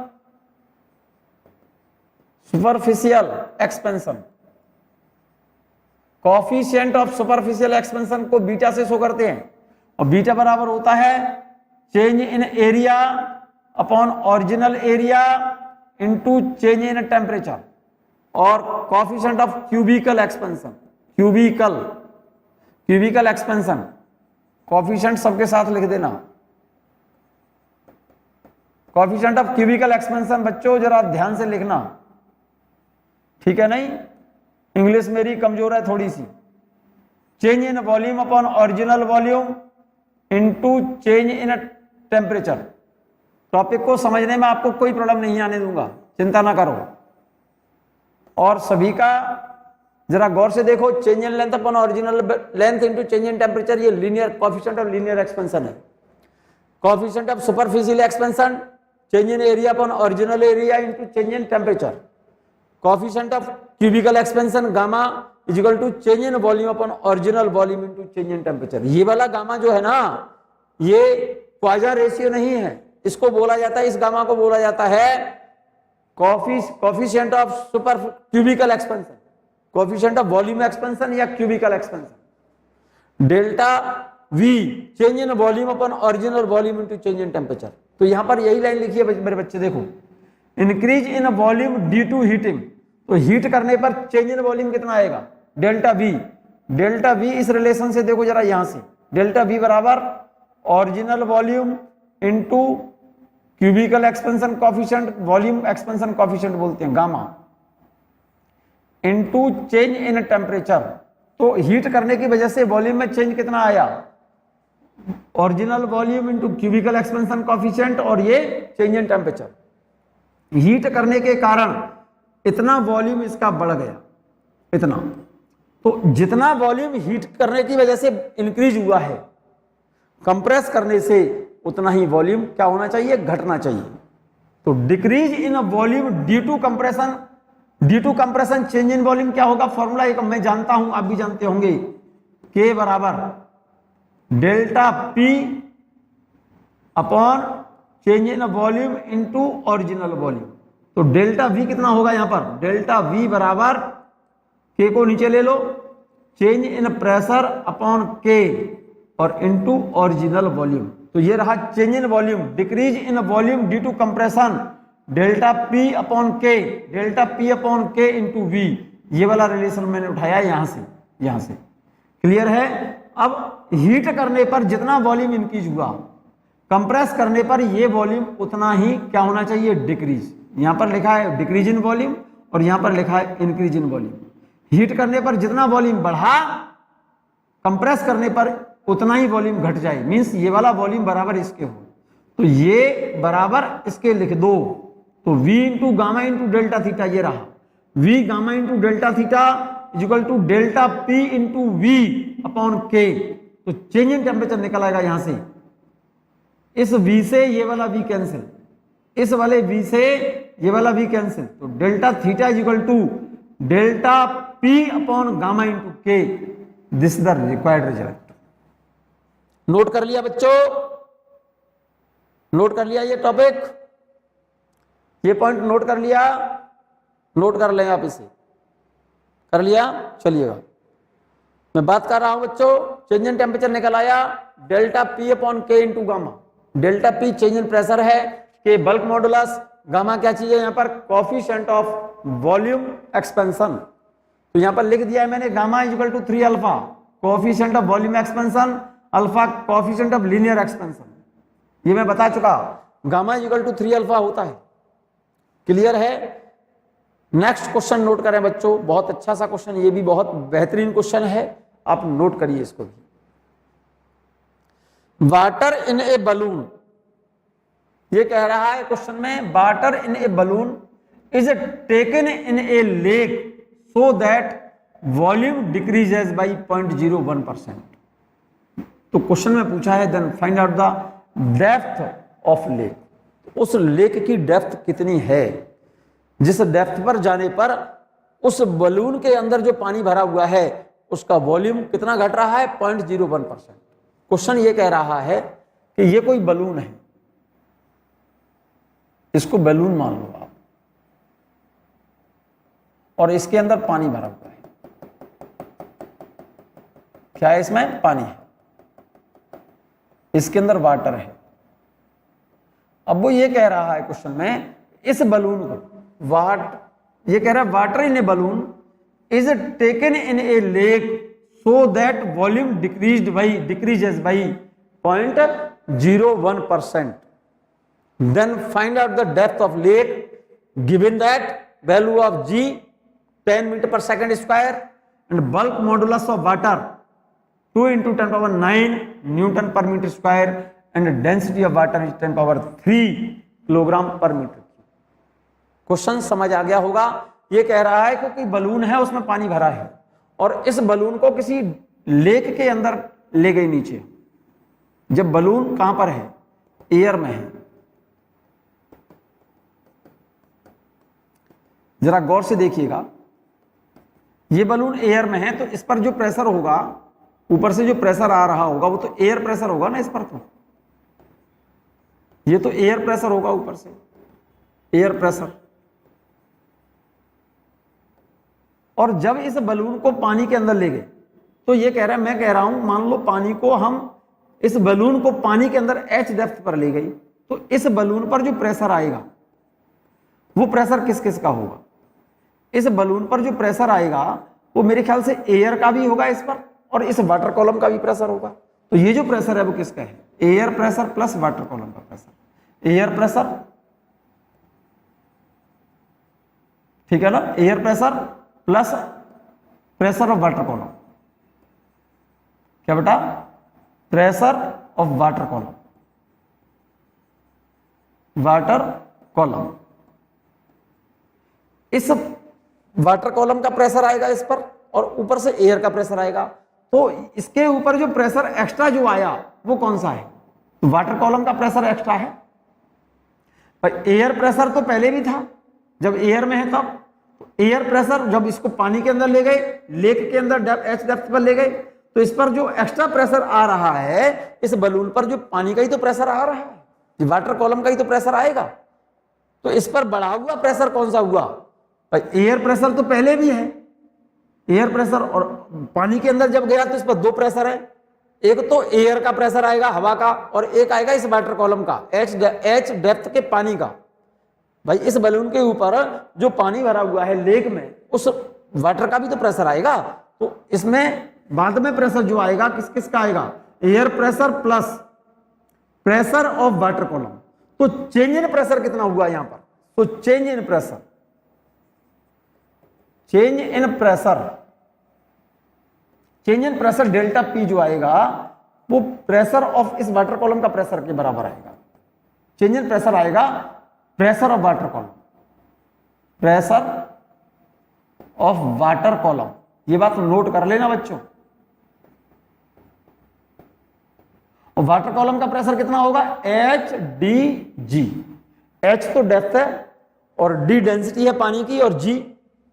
superficial expansion, coefficient of superficial expansion को बीटा से show करते हैं, और beta बराबर होता है change in area upon original area into change in temperature. और coefficient of cubical expansion, cubical expansion, coefficient सबके साथ लिख देना। कोएफिशिएंट ऑफ क्यूबिकल एक्सपेंशन बच्चों जरा ध्यान से लिखना, ठीक है? नहीं, इंग्लिश मेरी कमजोर है थोड़ी सी। Change in volume upon original volume into change in temperature. Topic को समझने में आपको कोई प्रॉब्लम नहीं आने दूंगा, चिंता ना करो। और सभी का जरा गौर से देखो, change in length upon original length into change in temperature, ये linear coefficient of linear expansion है। Coefficient of superficial expansion change in area upon original area into change in temperature. Coefficient of cubical expansion gamma is equal to change in volume upon original volume into change in temperature. ये वाला gamma जो है ना, ये क्वाज़र ratio नहीं है, इसको बोला जाता है, इस गामा को बोला जाता है coefficient of super cubical expansion, coefficient of volume expansion या cubical expansion. Delta V change in volume upon original volume into change in temperature. तो यहां पर यही लाइन लिखी है मेरे बच्चे, देखो, increase in volume due to heating, तो हीट करने पर चेंज इन वॉल्यूम कितना आएगा? Delta V. डेल्टा वी इस रिलेशन से देखो जरा यहां से, डेल्टा वी बराबर original volume into cubical expansion coefficient, volume expansion coefficient बोलते हैं gamma, into change in temperature. तो हीट करने की वजह से वॉल्यूम में चेंज कितना आया? Original volume into cubical expansion coefficient और ये चेंज इन टेम्परेचर। हीट करने के कारण इतना वॉल्यूम इसका बढ़ गया, इतना। तो जितना वॉल्यूम हीट करने की वजह से इंक्रीज हुआ है, कंप्रेस करने से उतना ही वॉल्यूम क्या होना चाहिए, घटना चाहिए। तो decrease in volume due to compression change in volume क्या होगा, फॉर्मूला एक मैं जानता हूं, आप भी जानते होंगे, K बराबर delta P upon change in volume into original volume. तो डेल्टा V कितना होगा यहां पर, डेल्टा V बराबर K को नीचे ले लो, change in pressure upon K और इनटू ओरिजिनल वॉल्यूम। तो ये रहा change in volume, decrease in volume due to compression delta P upon K, delta P upon K into V। ये वाला रिलेशन मैंने उठाया यहां से क्लियर है। अब हीट करने पर जितना वॉल्यूम इंक्रीज हुआ, कंप्रेस करने पर ये वॉल्यूम उतना ही क्या होना चाहिए, डिक्रीज। यहां पर लिखा है डिक्रीज इन वॉल्यूम और यहां पर लिखा है इंक्रीज इन वॉल्यूम। हीट करने पर जितना वॉल्यूम बढ़ा, कंप्रेस करने पर उतना ही वॉल्यूम घट जाए, मींस ये वाला वॉल्यूम बराबर इसके हो। तो ये बराबर इसके लिख दो, तो V into gamma into delta theta ये रहा, V gamma into delta theta equal to delta P into V upon K। तो चेंज इन टेम्परेचर निकल आएगा यहां से, इस V से ये वाला V कैंसिल, इस वाले V से ये वाला V कैंसिल। तो delta theta equal to delta P upon gamma into K। This is the required result. Note कर लिया बच्चों, नोट कर लिया ये टॉपिक, ये पॉइंट नोट कर लिया, नोट कर लें आप इसे, कर लिया। चलिएगा मैं बात कर रहा हूं बच्चों, चेंज इन टेम्परेचर निकल आया delta P upon K into gamma. Delta P change in pressure है, K बल्क मॉडुलस, गामा क्या चीज है यहां पर, कोएफिशिएंट ऑफ वॉल्यूम एक्सपेंशन। तो यहां पर लिख दिया है मैंने gamma equal to 3 alpha, coefficient of volume expansion, alpha coefficient of linear expansion. ये मैं बता चुका, गामा इक्वल टू 3 अल्फा होता है। क्लियर है। नेक्स्ट क्वेश्चन नोट करें बच्चों, बहुत अच्छा सा क्वेश्चन, ये भी बहुत बेहतरीन क्वेश्चन है, आप नोट करिए इसको भी। वाटर इन ए बलून, ये कह रहा है क्वेश्चन में, water in a balloon is taken in a lake so that volume decreases by 0.01%। तो क्वेश्चन में पूछा है then find out the depth of lake. उस लेक की डेप्थ कितनी है, जिस डेप्थ पर जाने पर उस बलून के अंदर जो पानी भरा हुआ है उसका वॉल्यूम कितना घट रहा है, 0.01%। क्वेश्चन ये कह रहा है कि ये कोई बलून है, इसको बलून मान लो आप, और इसके अंदर पानी भरा हुआ है। क्या है इसमें, पानी है, इसके अंदर वाटर है। अब वो ये कह रहा है क्वेश्चन में, इस बलून को ये कह रहा है water in a balloon is taken in a lake so that volume decreases by 0.01%। Then find out the depth of lake given that value of G 10 metre per second square and bulk modulus of water 2 × 10⁹ newton per metre square and density of water is 10³ kilogram per metre. Question समझ आ गया होगा। ये कह रहा है कि कोई बलून है, उसमें पानी भरा है, और इस बलून को किसी लेक के अंदर ले गई नीचे। जब बलून कहां पर है, एयर में है, जरा गौर से देखिएगा, ये बलून एयर में है, तो इस पर जो प्रेशर होगा, ऊपर से जो प्रेशर आ रहा होगा वो तो एयर प्रेशर होगा ना, इस पर तो ये तो एयर प्रेशर होगा, ऊपर से एयर प्रेशर। और जब इस बलून को पानी के अंदर ले गए, तो ये कह रहा है, मैं कह रहा हूं, मान लो पानी को हम, इस बलून को पानी के अंदर h डेप्थ पर ले गई, तो इस बलून पर जो प्रेशर आएगा वो प्रेशर किस किस का होगा। इस बलून पर जो प्रेशर आएगा वो मेरे ख्याल से एयर का भी होगा इस पर, और इस वाटर कॉलम का भी प्रेशर होगा। तो ये जो प्रेशर है वो किसका है, air pressure plus water column का प्रेशर। एयर प्रेशर, ठीक है ना, air pressure plus pressure of water column. क्या बेटा, pressure of water column, water column. इस वाटर कॉलम का प्रेशर आएगा इस पर, और ऊपर से एयर का प्रेशर आएगा। तो इसके ऊपर जो प्रेशर एक्स्ट्रा जो आया वो कौन सा है? तो वाटर कॉलम का प्रेशर एक्स्ट्रा है। एयर प्रेशर तो पहले भी था जब एयर में है तब। एयर प्रेशर जब इसको पानी के अंदर ले गए, लेक के अंदर एच डेप्थ पर ले गए, तो इस पर जो एक्स्ट्रा प्रेशर आ रहा है, इस बलून पर जो पानी का ही तो प्रेशर आ रहा है, वाटर कॉलम का ही तो प्रेशर आएगा। तो इस पर बढ़ा हुआ प्रेशर कौन सा हुआ? एयर प्रेशर तो पहले भी है। एयर प्रेशर और पानी के अंदर जब गया तो इस पर दो प्रेशर है, एक तो एयर का प्रेशर आएगा हवा का, और एक आएगा इस वाटर कॉलम का एच डेप्थ के पानी का। भाई इस बलून के ऊपर जो पानी भरा हुआ है लेक में, उस वाटर का भी तो प्रेशर आएगा। तो इसमें बाद में प्रेशर जो आएगा किस किस का आएगा? Air pressure plus pressure of water column. तो चेंज इन प्रेशर कितना हुआ यहां पर? तो change in pressure, change in pressure, change in pressure delta P जो आएगा वो प्रेशर ऑफ इस वाटर कॉलम का प्रेशर के बराबर आएगा। चेंज इन प्रेशर आएगा pressure of water column, pressure of water column. ये बात नोट कर लेना बच्चों। और वाटर कॉलम का प्रेशर कितना होगा? H D G. एच तो डेप्थ है और डी डेंसिटी है पानी की, और G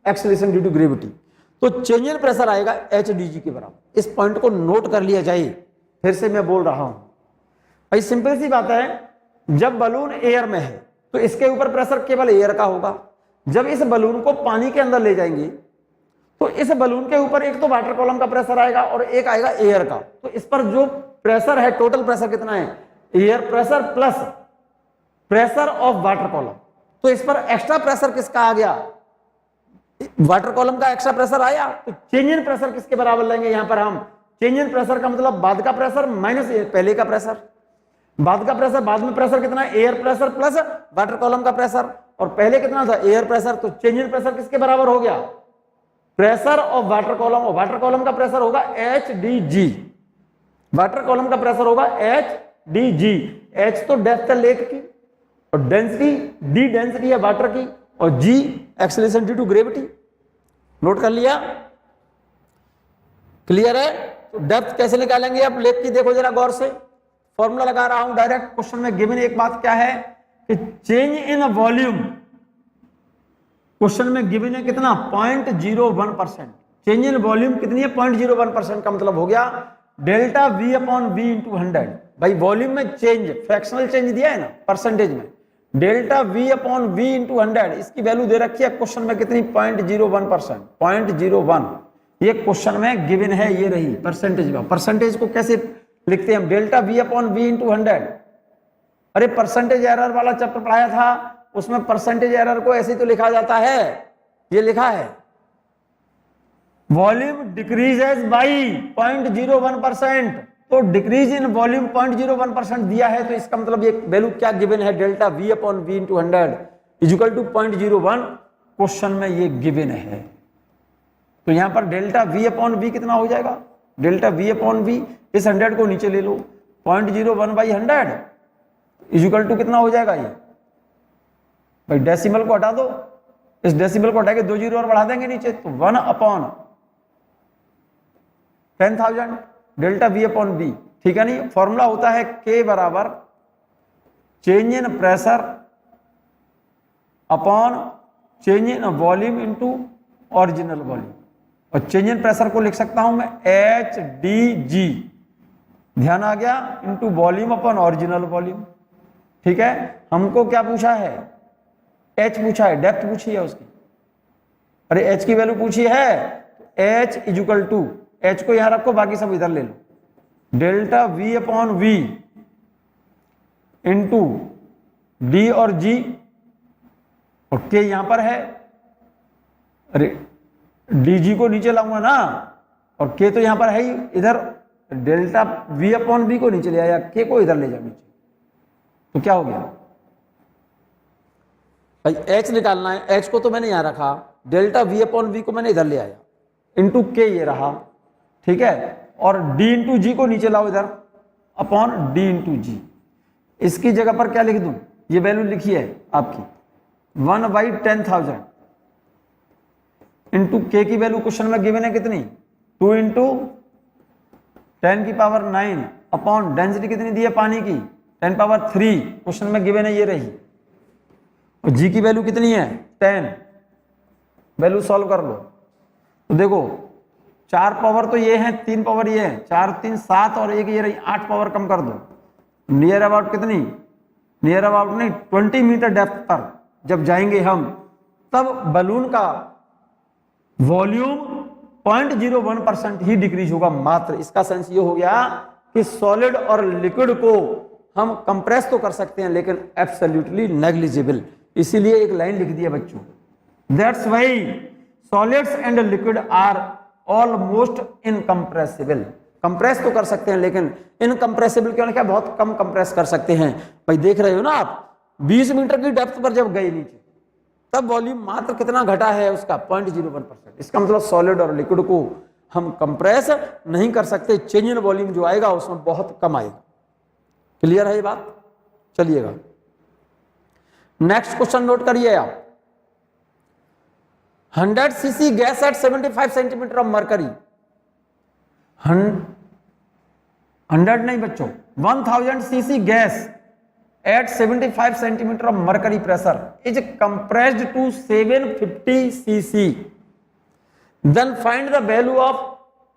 acceleration due to gravity. तो चेंज इन प्रेशर आएगा एच डी जी के बराबर। इस पॉइंट को नोट कर लिया जाए। फिर से मैं बोल रहा हूं भाई, सिंपल सी बात है, जब बलून एयर में है तो इसके ऊपर प्रेशर केवल एयर का होगा। जब इस बलून को पानी के अंदर ले जाएंगे तो इस बलून के ऊपर एक तो वाटर कॉलम का प्रेशर आएगा और एक आएगा एयर का। तो इस पर जो प्रेशर है, टोटल प्रेशर कितना है? Air pressure plus pressure of water column. तो इस पर एक्स्ट्रा प्रेशर किसका आ गया? वाटर कॉलम का एक्स्ट्रा प्रेशर आया। तो चेंज इन प्रेशर किसके बराबर लेंगे यहां पर हम? चेंज इन प्रेशर का मतलब बाद का प्रेशर माइनस पहले का प्रेशर। बाद का प्रेशर, बाद में प्रेशर कितना है? Air pressure plus water column का प्रेशर, और पहले कितना था? Air pressure. तो चेंज इन प्रेशर किसके बराबर हो गया? Pressure of water column. और वाटर कॉलम का प्रेशर होगा H D G, water column का प्रेशर होगा एच डी जी। एच तो डेप्थ है लेक की, और डेंसिटी डी डेंसिटी है वाटर की, और G acceleration due to gravity. Note कर लिया? क्लियर है? तो डेप्थ कैसे निकालेंगे अब लेक की? देखो जरा गौर से, फॉर्मूला लगा रहा हूं डायरेक्ट। क्वेश्चन में गिवन एक बात क्या है कि चेंज इन वॉल्यूम, क्वेश्चन में गिवन है कितना? 0.01%। चेंज इन वॉल्यूम कितनी है? 0.01% का मतलब हो गया delta V upon V into 100। भाई वॉल्यूम में चेंज, फ्रैक्शनल चेंज दिया है ना परसेंटेज में, delta V upon V into 100, इसकी वैल्यू दे रखी है क्वेश्चन में कितनी? 0.01%, 0.01। ये क्वेश्चन में गिवन है, ये रही परसेंटेज में। परसेंटेज को कैसे लिखते हैं हम? Delta V upon V into 100। अरे परसेंटेज एरर वाला चैप्टर पढ़ाया था, उसमें परसेंटेज एरर को ऐसे तो लिखा जाता है, ये लिखा है वॉल्यूम डिक्रीजेस बाई 0.01%। तो डिक्रीज इन वॉल्यूम 0.01% दिया है, तो इसका मतलब ये वैल्यू क्या गिवन है? Delta V upon V into 100 equal to 0.01। Question में ये गिवन है। तो यहां पर डेल्टा वी अपॉन वी कितना हो जाएगा? डेल्टा वी अपॉन वी, इस 100 को नीचे ले लो, 0.01/100 इक्वल टू कितना हो जाएगा? ये भाई डेसिमल को हटा दो, इस डेसिमल को हटा के 2 जीरो और बढ़ा देंगे नीचे, तो 1/10,000 डेल्टा वी अपॉन वी। ठीक है नहीं? फॉर्मूला होता है के बराबर change in pressure upon change in volume into original volume. और चेंज इन प्रेशर को लिख सकता हूं मैं एच डी जी, ध्यान आ गया, into volume upon original volume. ठीक है? हमको क्या पूछा है? एच पूछा है, डेप्थ पूछी है उसकी। अरे एच की वैल्यू पूछी है, एच इक्वल टू, एच को यहां रखो, बाकी सब इधर ले लो, delta V upon V into D और जी, और के यहां पर है। अरे डी जी को नीचे लाऊंगा ना, और के तो यहां पर है ही, इधर डेल्टा वी अपॉन वी को नीचे ले आया, के को इधर ले जाओ नीचे, तो क्या हो गया भाई? एच निकालना है, एच को तो मैंने यहां रखा, डेल्टा वी अपॉन वी को मैंने इधर ले आया, इंटू के ये रहा। ठीक है? और डी इंटू जी को नीचे लाओ इधर, अपॉन डी इंटू जी। इसकी जगह पर क्या लिख दूं? ये वैल्यू लिखी है आपकी 1/10,000 इंटू के की वैल्यू क्वेश्चन में गिवन है कितनी, 2 इंटू 10 की पावर 9 अपॉन डेंसिटी कितनी दी है पानी की, 10 पावर 3 क्वेश्चन में गिवन है ये रही, और जी की वैल्यू कितनी है 10, वैल्यू सॉल्व कर लो। तो देखो 4 पावर तो ये है, 3 पावर ये है, 4 3 7 और एक ये रही 8 पावर कम कर दो, नियर अबाउट कितनी, नियर अबाउट नहीं 20 मीटर डेप्थ पर जब जाएंगे हम तब बलून का वॉल्यूम 0.01% ही डिक्रीज होगा मात्र। इसका सेंस ये हो गया कि सॉलिड और लिक्विड को हम कंप्रेस तो कर सकते हैं लेकिन एब्सोल्युटली नेग्लिजिबल, इसीलिए एक लाइन लिख दिया बच्चों, that's why solids and liquid are almost incompressible. Compress तो कर सकते हैं लेकिन इनकंप्रेसिबल क्यों क्या, बहुत कम कंप्रेस कर सकते हैं। भाई देख रहे हो ना आप, 20 मीटर की डेप्थ पर जब गए नीचे तब वॉल्यूम मात्र कितना घटा है उसका 0.01%। इसका मतलब सॉलिड और लिक्विड को हम कंप्रेस नहीं कर सकते, चेंज इन वॉल्यूम जो आएगा उसमें बहुत कम आएगा। क्लियर है ये बात, चलिएगा नेक्स्ट क्वेश्चन नोट करिए आप। 100 CC gas at 75 centimetre of mercury, 100 नहीं बच्चों 1000 CC gas at 75 centimeter of mercury pressure is compressed to 750 cc. Then find the value of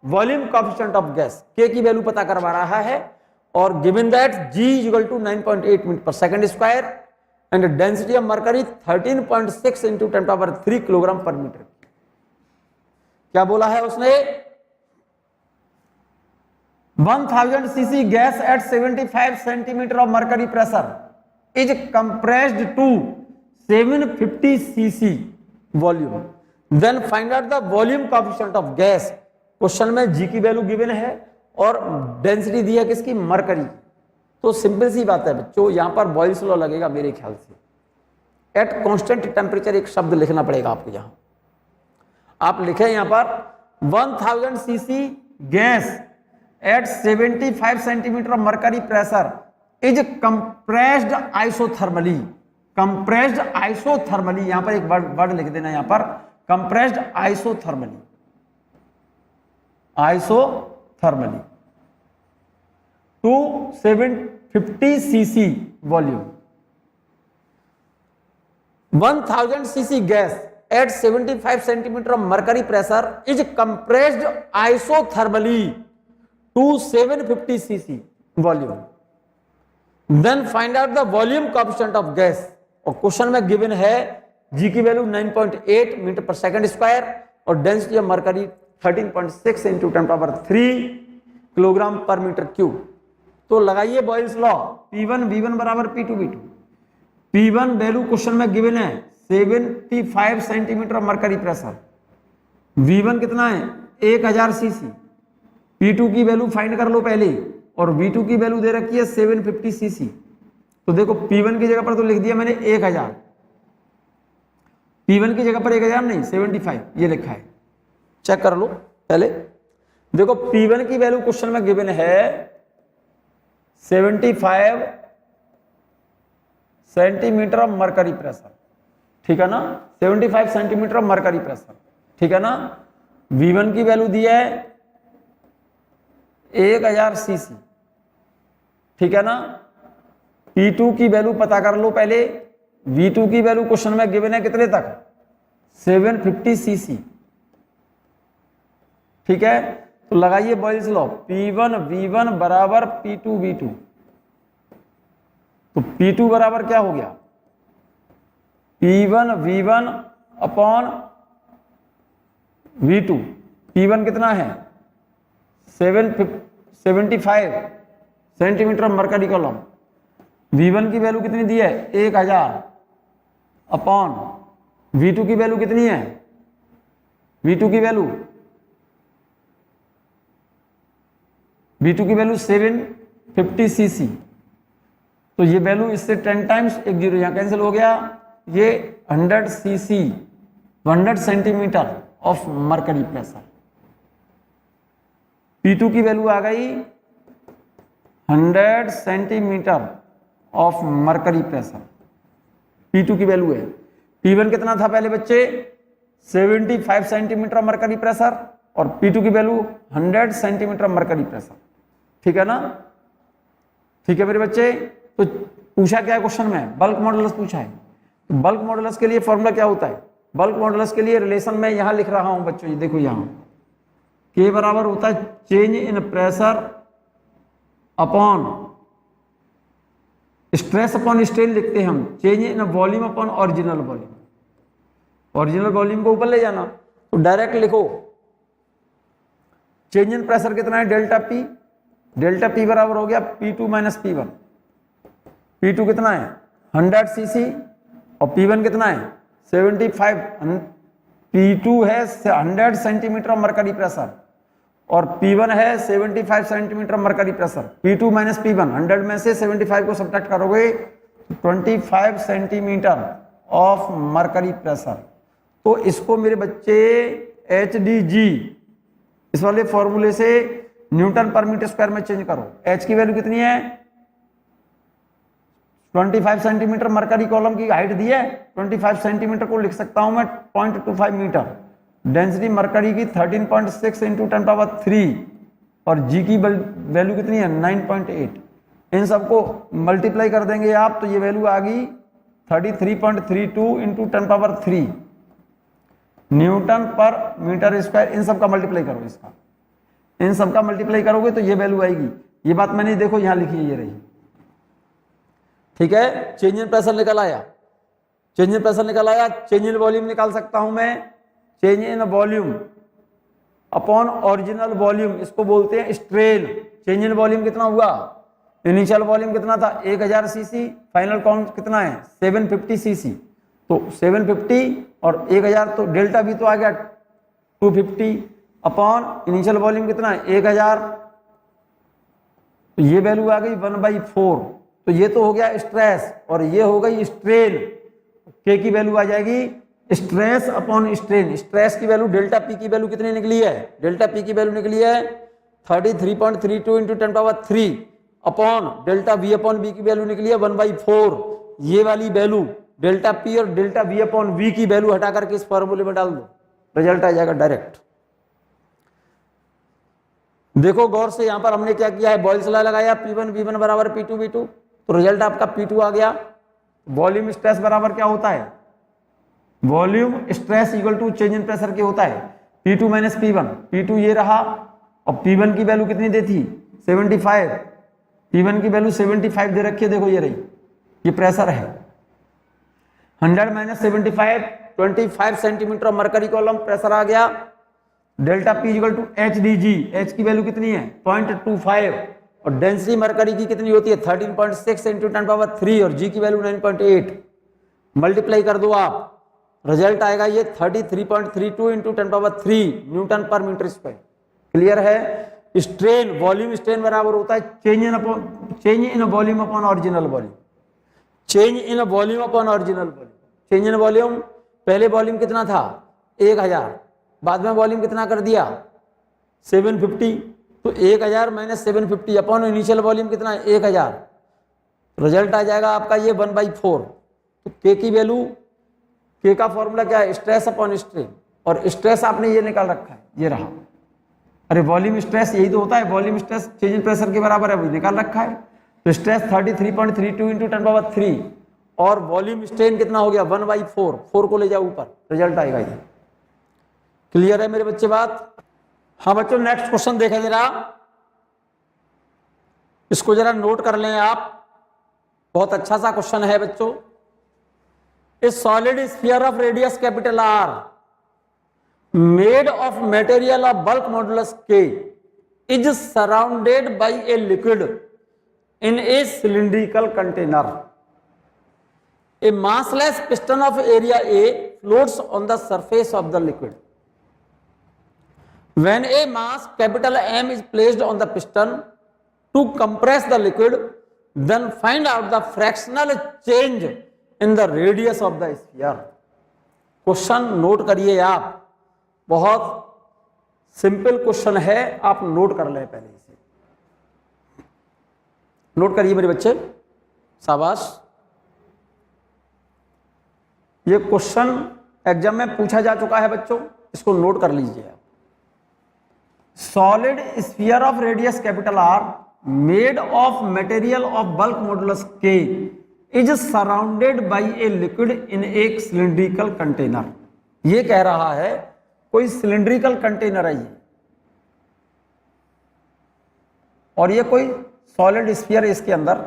volume coefficient of gas. K की value पता करवा रहा है और given that G is equal to 9.8 metre पर second square and density of mercury 13.6 into 10 power 3 kilogram per metre. क्या बोला है उसने, 1000 cc gas at 75 centimeter of mercury pressure is compressed to 750 cc volume. Then find out the volume coefficient of gas. Question में G की value given है और density दी है किसकी, मरकरी। तो सिंपल सी बात है बच्चों, यहां पर बॉयल्स लॉ लगेगा मेरे ख्याल से। एट कांस्टेंट टेम्परेचर एक शब्द लिखना पड़ेगा आपको, यहां आप लिखे यहां पर 1000 cc gas at 75 centimeter of mercury pressure is compressed isothermally. compressed isothermally, यहां पर एक वर्ड लिख देना, यहां पर compressed isothermally, isothermally to 750 cc volume. 1000 cc gas at 75 centimeter of mercury pressure is compressed isothermally to 750 cc volume. Then find out the volume coefficient of gas. और question में given है G की value 9.8 metre पर second square और density of mercury 13.6 into 10 power 3 kilogram per metre cube. तो लगाइए Boyle's law, P1 V1 बराबर P2 V2। P1 value question में गिवन है 75 centimetre of mercury pressure, V1 कितना है 1000 सीसी, P2 की वैल्यू फाइंड कर लो पहले और V2 की वैल्यू दे रखी है 750 सीसी। तो देखो P1 की जगह पर तो लिख दिया मैंने 1000, P1 की जगह पर 1000 नहीं 75 ये लिखा है, चेक कर लो पहले। देखो P1 की वैल्यू क्वेश्चन में गिवन है 75 सेंटीमीटर ऑफ मरकरी प्रेशर, ठीक है ना, 75 सेंटीमीटर ऑफ मरकरी प्रेशर, ठीक है ना। V1 की वैल्यू दी है 1000 सीसी, ठीक है ना। P2 की वैल्यू पता कर लो पहले, V2 की वैल्यू क्वेश्चन में गिवन है कितने तक 750 सीसी, ठीक है। तो लगाइए बॉयल्स लॉ, P1 V1 बराबर P2 V2। तो P2 बराबर क्या हो गया P1 V1 upon V2। P1 कितना है 75 centimetre of mercury column, V1 की वैल्यू कितनी दी है 1000 अपॉन V2 की वैल्यू कितनी है, V2 की वैल्यू 750 सीसी। तो ये वैल्यू इससे 10 टाइम्स, एक जीरो यहां कैंसिल हो गया, ये 100 CC 100 centimetre of mercury pressure. P2 की वैल्यू आ गई 100 centimetre of mercury pressure, P2 की वैल्यू है। P1 कितना था पहले बच्चे 75 सेंटीमीटर मरकरी प्रेशर और P2 की वैल्यू 100 सेंटीमीटर मरकरी प्रेशर। ठीक है ना? ठीक है मेरे बच्चे। तो पूछा क्या क्वेश्चन में, बल्क मॉडुलस पूछा है। तो बल्क मॉडुलस के लिए फॉर्मूला क्या होता है? बल्क मॉडुलस के लिए रिलेशन में यहां लिख रहा हूं बच्चों, ये देखो यहां K बराबर होता है change in pressure upon stress upon strain लिखते हैं हम, change in volume upon original volume. Original volume को ऊपर ले जाना, तो डायरेक्ट लिखो चेंज इन प्रेशर कितना है, डेल्टा पी। डेल्टा पी बराबर हो गया P2 माइनस P1। P2 कितना है 100 सीसी और P1 कितना है 75। P2 है 100 सेंटीमीटर मरकरी प्रेशर और P1 है 75 centimetre mercury pressure. P2 minus P1, 100 में से 75 को सब्ट्रैक्ट करोगे 25 सेंटीमीटर ऑफ मरकरी प्रेशर। तो इसको मेरे बच्चे HDG इस वाले फॉर्मूले से न्यूटन पर मीटर स्क्वायर में चेंज करो। H की वैल्यू कितनी है 25 सेंटीमीटर मरकरी कॉलम की हाइट दी है, 25 सेंटीमीटर को लिख सकता हूं मैं 0.25 मीटर। डेंसिटी मरकरी की 13.6 इंटू 10 पावर 3 और जी की वैल्यू कितनी है 9.8। इन सबको मल्टीप्लाई कर देंगे आप तो ये वैल्यू आ गई 33.32 into 10 power 3 Newton per metre square. इन सब का मल्टीप्लाई करो, इसका इन सब का मल्टीप्लाई करोगे तो ये वैल्यू आएगी। ये बात मैंने देखो यहां लिखी है, ये रही। ठीक है, चेंज इन प्रेशर निकल आया, चेंज इन प्रेशर निकल आया। चेंज इन वॉल्यूम निकाल सकता हूं मैं, change in volume upon original volume, इसको बोलते हैं स्ट्रेन। चेंज इन वॉल्यूम कितना हुआ, इनिशियल वॉल्यूम कितना था 1000 सीसी, फाइनल काउंट कितना है 750 सीसी। तो 750 और 1000 तो डेल्टा भी तो आ गया 250 अपॉन इनिशियल वॉल्यूम कितना है 1000, तो ये वैल्यू आ गई 1/4। तो ये तो हो गया स्ट्रेस और ये हो गई स्ट्रेन। के की वैल्यू आ जाएगी स्ट्रेस अपॉन स्ट्रेन। स्ट्रेस की वैल्यू डेल्टा पी की वैल्यू कितनी निकली है, डेल्टा पी की वैल्यू निकली है 33.32 into 10 power 3 upon delta V upon B की वैल्यू निकली है 1/4। ये वाली वैल्यू डेल्टा पी और डेल्टा वी अपॉन वी की वैल्यू हटा करके इस फॉर्मूले में डाल दो, रिजल्ट आ जाएगा डायरेक्ट। देखो गौर से, यहां पर हमने क्या किया है, बॉयल्स लॉ लगाया, P1 V1 बराबर P2 V2, तो रिजल्ट आपका P2 आ गया। वॉल्यूम स्ट्रेस बराबर क्या होता है, volume stress equal to change in pressure के होता है P2 माइनस P1। P2 ये रहा और P1 की वैल्यू कितनी दी थी 75। P1 की वैल्यू 75 दे रखी है, देखो ये रही, ये प्रेशर है। 100 minus 75 25 centimetre mercury column pressure आ गया। Delta P equal to HDG, H की वैल्यू कितनी है 0.25 और डेंसिटी मरकरी की कितनी होती है 13.6 इंटू 10 पावर 3 और G की वैल्यू 9.8। मल्टीप्लाई कर दो आप, रिजल्ट आएगा ये 33.32 into 10 power 3 Newton per metre square. Clear है? स्ट्रेन, वॉल्यूम स्ट्रेन बराबर होता है change in volume upon original volume. Change in volume upon original volume. Change in volume, पहले वॉल्यूम कितना था 1000, बाद में वॉल्यूम कितना कर दिया 750, तो 1000 माइनस 750 अपॉन इनिशियल वॉल्यूम कितना है 1000, रिजल्ट आ जाएगा आपका ये 1/4। तो के की वैल्यू, के का फॉर्मूला क्या है स्ट्रेस अपॉन स्ट्रेन, और स्ट्रेस आपने ये निकाल रखा है, ये रहा। अरे वॉल्यूम स्ट्रेस यही तो होता है, volume stress change in pressure के बराबर है, वो निकाल रखा है। तो स्ट्रेस 33.32 इंटू 10 पावर 3 और वॉल्यूम स्ट्रेन कितना हो गया 1/4, 4 को ले जाओ ऊपर, रिजल्ट आएगा ये। क्लियर है मेरे बच्चे बात? हाँ बच्चों, नेक्स्ट क्वेश्चन देखें जरा, इसको जरा नोट कर लें आप, बहुत अच्छा सा क्वेश्चन है बच्चों। ए solid sphere of radius capital R made of material of bulk modulus K is surrounded by a liquid in a cylindrical container. A massless piston of area A floats on the surface of the liquid. When a mass capital M is placed on the piston to compress the liquid, then find out the fractional change in the radius of the sphere. Question note करिए आप, बहुत simple question है, आप note कर लें पहले इसे। Note करिए मेरे बच्चे, शाबाश। ये क्वेश्चन एग्जाम में पूछा जा चुका है बच्चों, इसको नोट कर लीजिए आप। Solid sphere of radius capital R made of material of bulk modulus K is surrounded by a liquid in एक सिलिंड्रिकल कंटेनर। ये कह रहा है कोई सिलिंड्रिकल कंटेनर है ये, और ये कोई सॉलिड स्फीयर इसके अंदर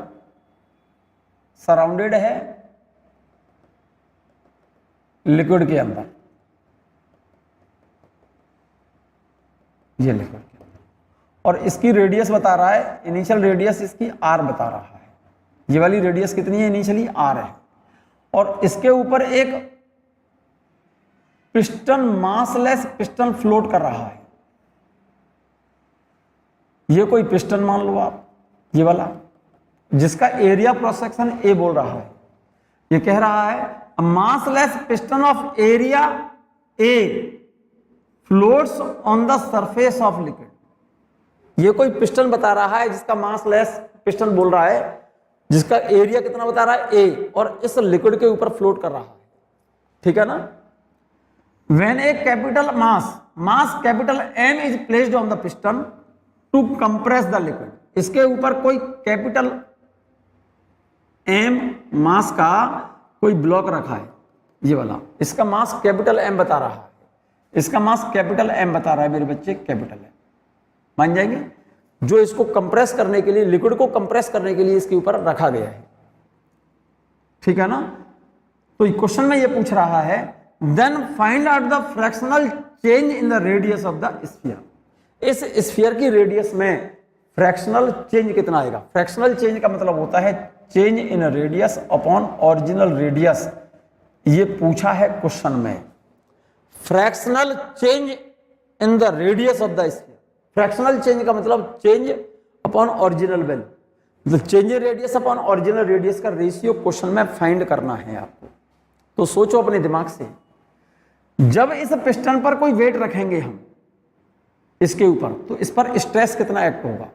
सराउंडेड है लिक्विड के अंदर, ये लिक्विड के अंदर, और इसकी रेडियस बता रहा है, इनिशियल रेडियस इसकी आर बता रहा है। ये वाली रेडियस कितनी है? इनिशियली आर है, और इसके ऊपर एक पिस्टन, मासलेस पिस्टन फ्लोट कर रहा है। ये कोई पिस्टन मान लो आप, ये वाला, जिसका एरिया क्रॉस सेक्शन ए बोल रहा है। ये कह रहा है massless piston of area A floats on the surface of liquid. ये कोई पिस्टन बता रहा है जिसका मासलेस पिस्टन बोल रहा है, जिसका एरिया कितना बता रहा है ए, और इस लिक्विड के ऊपर फ्लोट कर रहा है। ठीक है ना? When a capital mass capital M is placed on the piston to compress the liquid, इसके ऊपर कोई कैपिटल एम मास का कोई ब्लॉक रखा है, ये वाला, इसका मास कैपिटल एम बता रहा है, इसका मास कैपिटल एम बता रहा है मेरे बच्चे, कैपिटल एम। मान जाएंगे? जो इसको कंप्रेस करने के लिए, लिक्विड को कंप्रेस करने के लिए इसके ऊपर रखा गया है। ठीक है ना? तो क्वेश्चन में ये पूछ रहा है then find out the fractional change in the radius of the sphere. इस स्फीयर की रेडियस में फ्रैक्शनल चेंज कितना आएगा? फ्रैक्शनल चेंज का मतलब होता है change in radius upon original radius. ये पूछा है क्वेश्चन में, fractional change in the radius of the sphere. Fractional change का मतलब चेंज अपॉन ओरिजिनल वैल्यू, मतलब change in radius upon original radius का रेशियो क्वेश्चन में फाइंड करना है आपको। तो सोचो अपने दिमाग से, जब इस पिस्टन पर कोई वेट रखेंगे हम इसके ऊपर, तो इस पर स्ट्रेस कितना एक्ट होगा?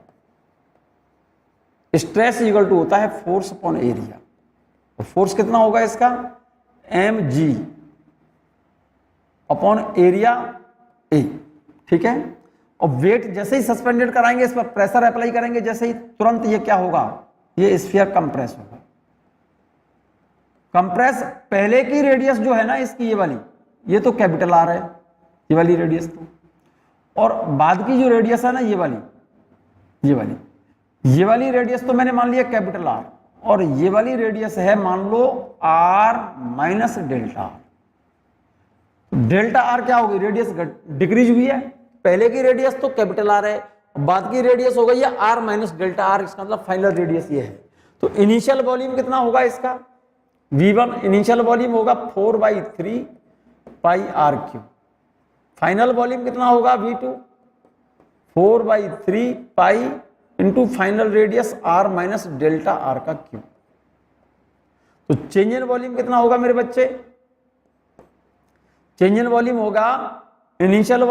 स्ट्रेस इक्वल टू होता है फोर्स अपॉन एरिया। तो फोर्स कितना होगा इसका? M G upon area A. ठीक है? और वेट जैसे ही सस्पेंडेड कराएंगे, इस पर प्रेशर अप्लाई करेंगे, जैसे ही तुरंत ये क्या होगा? ये स्फीयर कंप्रेस होगा। कंप्रेस, पहले की रेडियस जो है ना इसकी, ये वाली, ये तो कैपिटल आर है, ये वाली रेडियस तो, और बाद की जो रेडियस है ना ये वाली, ये वाली रेडियस तो मैंने मान लिया कैपिटल आर, और ये वाली रेडियस है मान लो R minus delta R. Delta R क्या होगी? रेडियस डिक्रीज हुई है, पहले की रेडियस तो कैपिटल आर है, बाद की रेडियस हो गई है आर माइनस डेल्टा आर, इसका मतलब फाइनल रेडियस ये है। तो इनिशियल वॉल्यूम कितना होगा इसका? V1 इनिशियल वॉल्यूम होगा 4/3 pi R cube. Final volume कितना होगा? V2 4/3 pi into final radius R minus delta R का क्यूब। तो चेंज इन वॉल्यूम कितना होगा मेरे बच्चे? चेंज इन वॉल्यूम होगा initial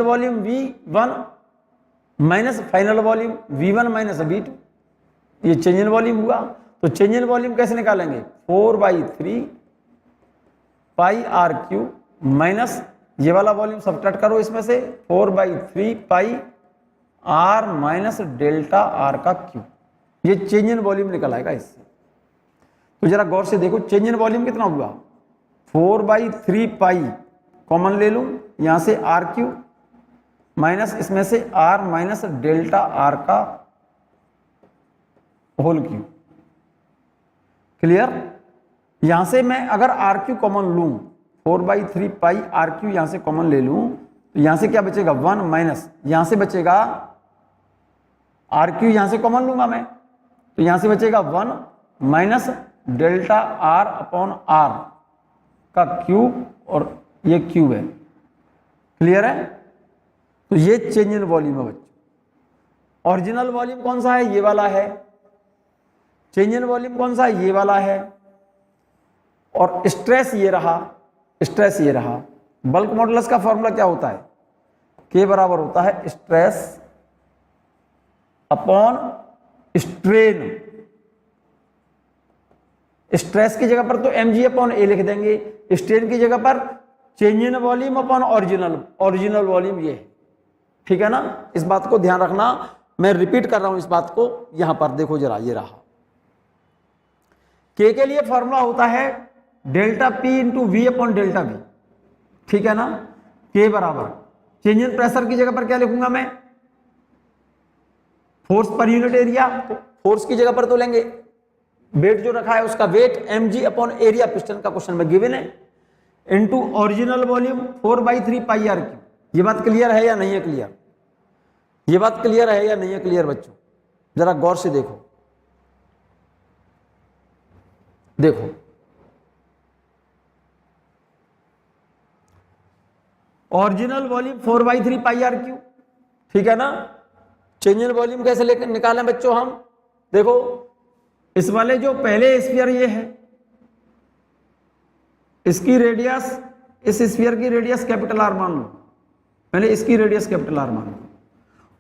volume V1 minus final volume V1 minus V2, ये चेंज इन वॉल्यूम हुआ। तो चेंज इन वॉल्यूम कैसे निकालेंगे? 4/3 पाई आर क्यूब माइनस ये वाला वॉल्यूम सब्ट्रैक्ट करो इसमें से, 4/3 pi are minus delta R का क्यूब। ये चेंज इन वॉल्यूम निकल आएगा इससे। तो जरा गौर से देखो, चेंज इन वॉल्यूम कितना हुआ? 4/3 पाई कॉमन ले लूं यहां से आर क्यूब माइनस इसमें से आर माइनस डेल्टा आर का होल क्यूब। क्लियर? यहां से मैं अगर आर क्यू कॉमन लूं, 4/3 पाई आर क्यू यहां से कॉमन ले लूं, तो यहां से क्या बचेगा? 1 माइनस यहां से बचेगा आर क्यू, यहां से कॉमन लूंगा मैं, तो यहां से बचेगा 1 minus delta R upon R का क्यूब, और ये क्यूब है। क्लियर है? तो ये चेंज इन वॉल्यूम है बच्चों। ओरिजिनल वॉल्यूम कौन सा है? ये वाला है। चेंज इन वॉल्यूम कौन सा है? ये वाला है। और स्ट्रेस ये रहा, स्ट्रेस ये रहा। बल्क मॉडुलस का फॉर्मूला क्या होता है? के बराबर होता है स्ट्रेस अपॉन स्ट्रेन स्ट्रेस की जगह पर तो mg अपॉन a लिख देंगे, स्ट्रेन की जगह पर change in volume upon original volume ये है, ठीक है ना। इस बात को ध्यान रखना, मैं रिपीट कर रहा हूं इस बात को। यहां पर देखो जरा, ये रहा K के लिए फॉर्मूला होता है delta P into V upon delta V, ठीक है ना। K बराबर चेंज इन प्रेशर की जगह पर क्या लिखूंगा मैं, फोर्स पर यूनिट एरिया, तो फोर्स की जगह पर तो लेंगे वेट जो रखा है उसका weight mg upon area, piston का क्वेश्चन में गिवन है, into original volume 4/3 pi R cube. ये बात क्लियर है या नहीं है क्लियर, ये बात क्लियर है या नहीं है क्लियर बच्चों, जरा गौर से देखो। देखो original volume 4/3 pi R cube, ठीक है ना। चेंज इन वॉल्यूम कैसे लेकर निकालें बच्चों हम, देखो इस वाले जो पहले स्फीयर ये है, इसकी रेडियस, इस स्फीयर की रेडियस कैपिटल आर मान लो, पहले इसकी रेडियस कैपिटल आर मान लो,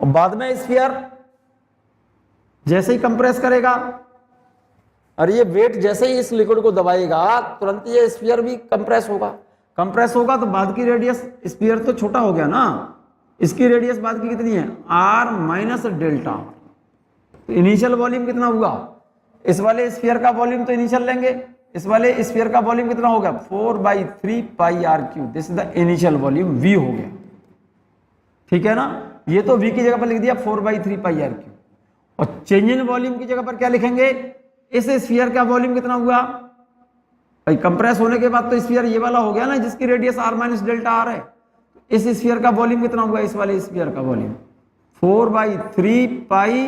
और बाद में स्फीयर जैसे ही कंप्रेस करेगा और ये वेट जैसे ही इस लिक्विड को दबाएगा तुरंत ये स्फीयर भी कंप्रेस होगा। कंप्रेस होगा तो बाद की रेडियस, स्फीयर तो छोटा हो गया ना, इसकी रेडियस बाद की कितनी है, r माइनस डेल्टा। तो इनिशियल वॉल्यूम कितना हुआ, इस वाले स्फीयर का वॉल्यूम तो इनिशियल लेंगे, इस वाले स्फीयर का वॉल्यूम कितना हो गया 4/3 pi R cube, this is the initial volume v हो गया, ठीक है ना। ये तो v की जगह पर लिख दिया 4/3 पाई आर क्यू, और चेंज इन वॉल्यूम की जगह पर क्या लिखेंगे, इस स्फीयर का वॉल्यूम कितना हुआ भाई, कंप्रेस होने के बाद तो स्फीयर ये वाला हो गया ना जिसकी radius r minus delta are है, इस स्फीयर का वॉल्यूम कितना हुआ, इस वाले स्फीयर का volume 4/3 pi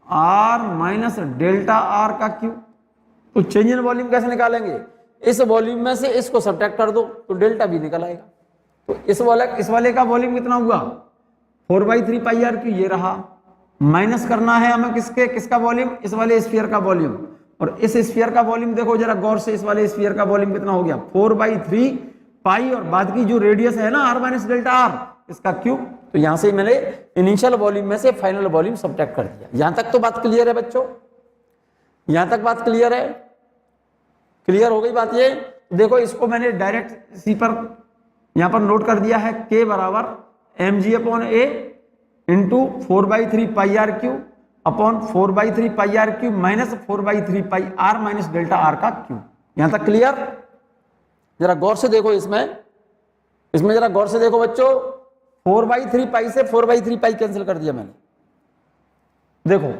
r minus delta R का क्यू। तो चेंज इन वॉल्यूम कैसे निकालेंगे, इस वॉल्यूम में से इसको सब्ट्रैक्ट कर दो तो डेल्टा भी निकल आएगा। तो इस वाले का वॉल्यूम कितना हुआ 4/3 पाई आर क्यू, ये रहा, माइनस करना है हमें किसका वॉल्यूम, इस वाले स्फीयर का वॉल्यूम, और इस स्फीयर का वॉल्यूम देखो जरा गौर से, इस वाले स्फीयर का वॉल्यूम कितना हो गया 4/3 पाई, और बाद की जो रेडियस है ना r माइनस डेल्टा आर, इसका क्यूब। तो यहां से मैंने इनिशियल वॉल्यूम में से फाइनल वॉल्यूम सब्ट्रैक्ट कर दिया। यहां तक तो बात क्लियर है बच्चों, यहां तक बात क्लियर है, क्लियर हो गई बात ये। देखो इसको मैंने डायरेक्ट सी पर यहां पर नोट कर दिया है, K बराबर mg upon a into 4/3 pi R cube upon 4/3 pi R cube minus 4/3 pi r minus delta R का क्यू। यहां तक क्लियर, जरा गौर से देखो, इसमें जरा गौर से देखो बच्चों, 4/3 पाई से 4/3 पाई कैंसिल कर दिया मैंने, देखो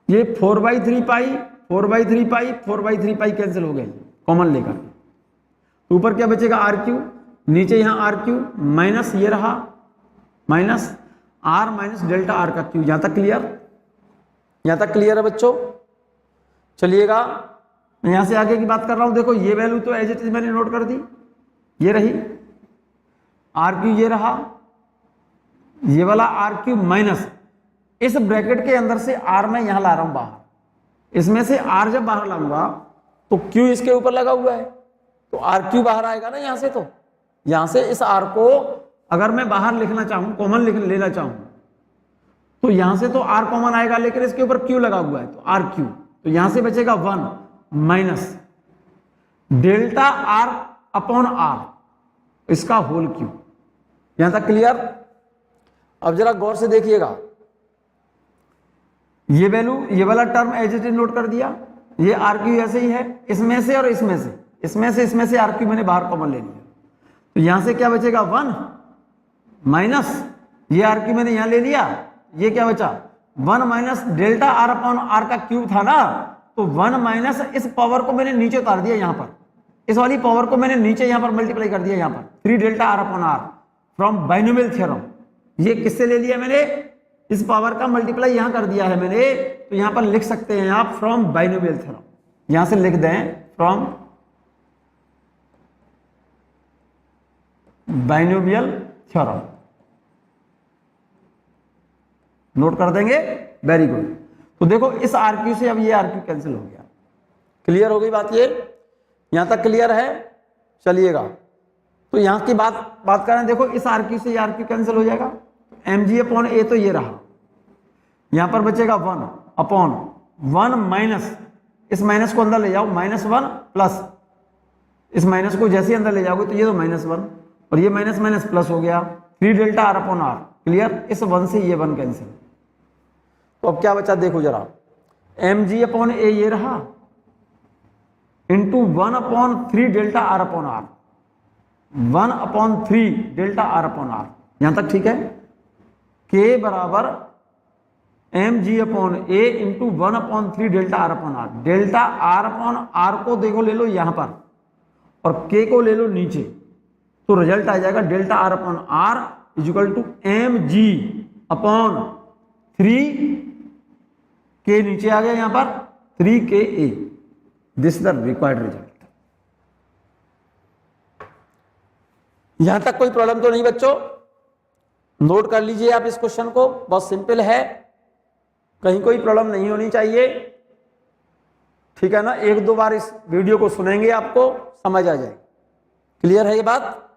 ये 4/3 पाई 4/3 पाई 4/3 पाई कैंसिल हो गए कॉमन लेकर, ऊपर क्या बचेगा आर क्यू, नीचे यहां आर क्यू माइनस ये रहा minus r minus delta R का क्यू। यहां तक क्लियर, यहां तक क्लियर है बच्चों। चलिएगा मैं यहां से आगे की बात कर रहा हूं, देखो ये वैल्यू तो एज इट इज मैंने नोट कर दी, ये रही आर क्यू, ये रहा ये वाला आर क्यू माइनस इस ब्रैकेट के अंदर से r मैं यहां ला रहा हूं बाहर, इसमें से r जब बाहर लाऊंगा तो q इसके ऊपर लगा हुआ है, तो आर क्यू बाहर आएगा ना यहां से। तो यहां से इस r को अगर मैं बाहर लिखना चाहूं, कॉमन लेना चाहूं, तो यहां से तो r कॉमन आएगा, लेकिन इसके ऊपर q लगा हुआ है तो आर क्यू, तो यहां से बचेगा 1 minus delta r upon r इसका होल क्यू। यहां तक क्लियर। अब जरा गौर से देखिएगा, ये वैल्यू, ये वाला term as it is note कर दिया, ये आर क्यू ऐसे ही है, इसमें से और इसमें से आर क्यू मैंने बाहर कॉमन ले लिया, तो यहां से क्या बचेगा 1 माइनस ये आर क्यू मैंने यहां ले लिया, ये क्या बचा 1 minus delta R upon R का क्यूब था ना, तो 1 माइनस इस पावर को मैंने नीचे उतार दिया, यहां पर इस वाली पावर को मैंने नीचे यहां पर मल्टीप्लाई कर दिया, यहां पर 3 delta R upon R from binomial theorem. ये किससे ले लिया मैंने, इस पावर का मल्टीप्लाई यहां कर दिया है मैंने, तो यहां पर लिख सकते हैं आप फ्रॉम बाइनोमियल थ्योरम, यहां से लिख दें फ्रॉम बाइनोमियल थ्योरम, नोट कर देंगे, वेरी गुड। तो देखो इस आर क्यू से अब ये आर क्यू कैंसिल हो गया, क्लियर हो गई बात, ये यहां तक क्लियर है। चलिएगा तो यहां की बात करें, देखो इस आर क्यू से ये आर क्यू कैंसिल हो जाएगा, mg अपॉन a तो ये रहा, यहां पर बचेगा 1 अपॉन 1 माइनस इस माइनस को अंदर ले जाओ, -1 प्लस इस माइनस को जैसे अंदर ले जाओगे तो ये तो -1 और ये माइनस माइनस प्लस हो गया, 3 delta R upon R. Clear? इस 1 से ये 1 कैंसिल। तो अब क्या बचा देखो जरा, mg अपॉन ए ये रहा into 1/3 delta R upon R, 1/3 delta R upon R. यहां तक ठीक है? k बराबर mg upon A into 1/3 delta R upon R. Delta R upon R को देखो ले लो यहां पर और k को ले लो नीचे, तो रिजल्ट आ जाएगा delta R upon R equal to mg upon 3 k नीचे आ गया यहां पर 3ka। This is the required result. यहां तक कोई प्रॉब्लम तो नहीं बच्चों? नोट कर लीजिए आप इस क्वेश्चन को, बहुत सिंपल है, कहीं कोई प्रॉब्लम नहीं होनी चाहिए। ठीक है ना? 1-2 बार इस वीडियो को सुनेंगे आपको समझ आ जाएगी। क्लियर है ये बात?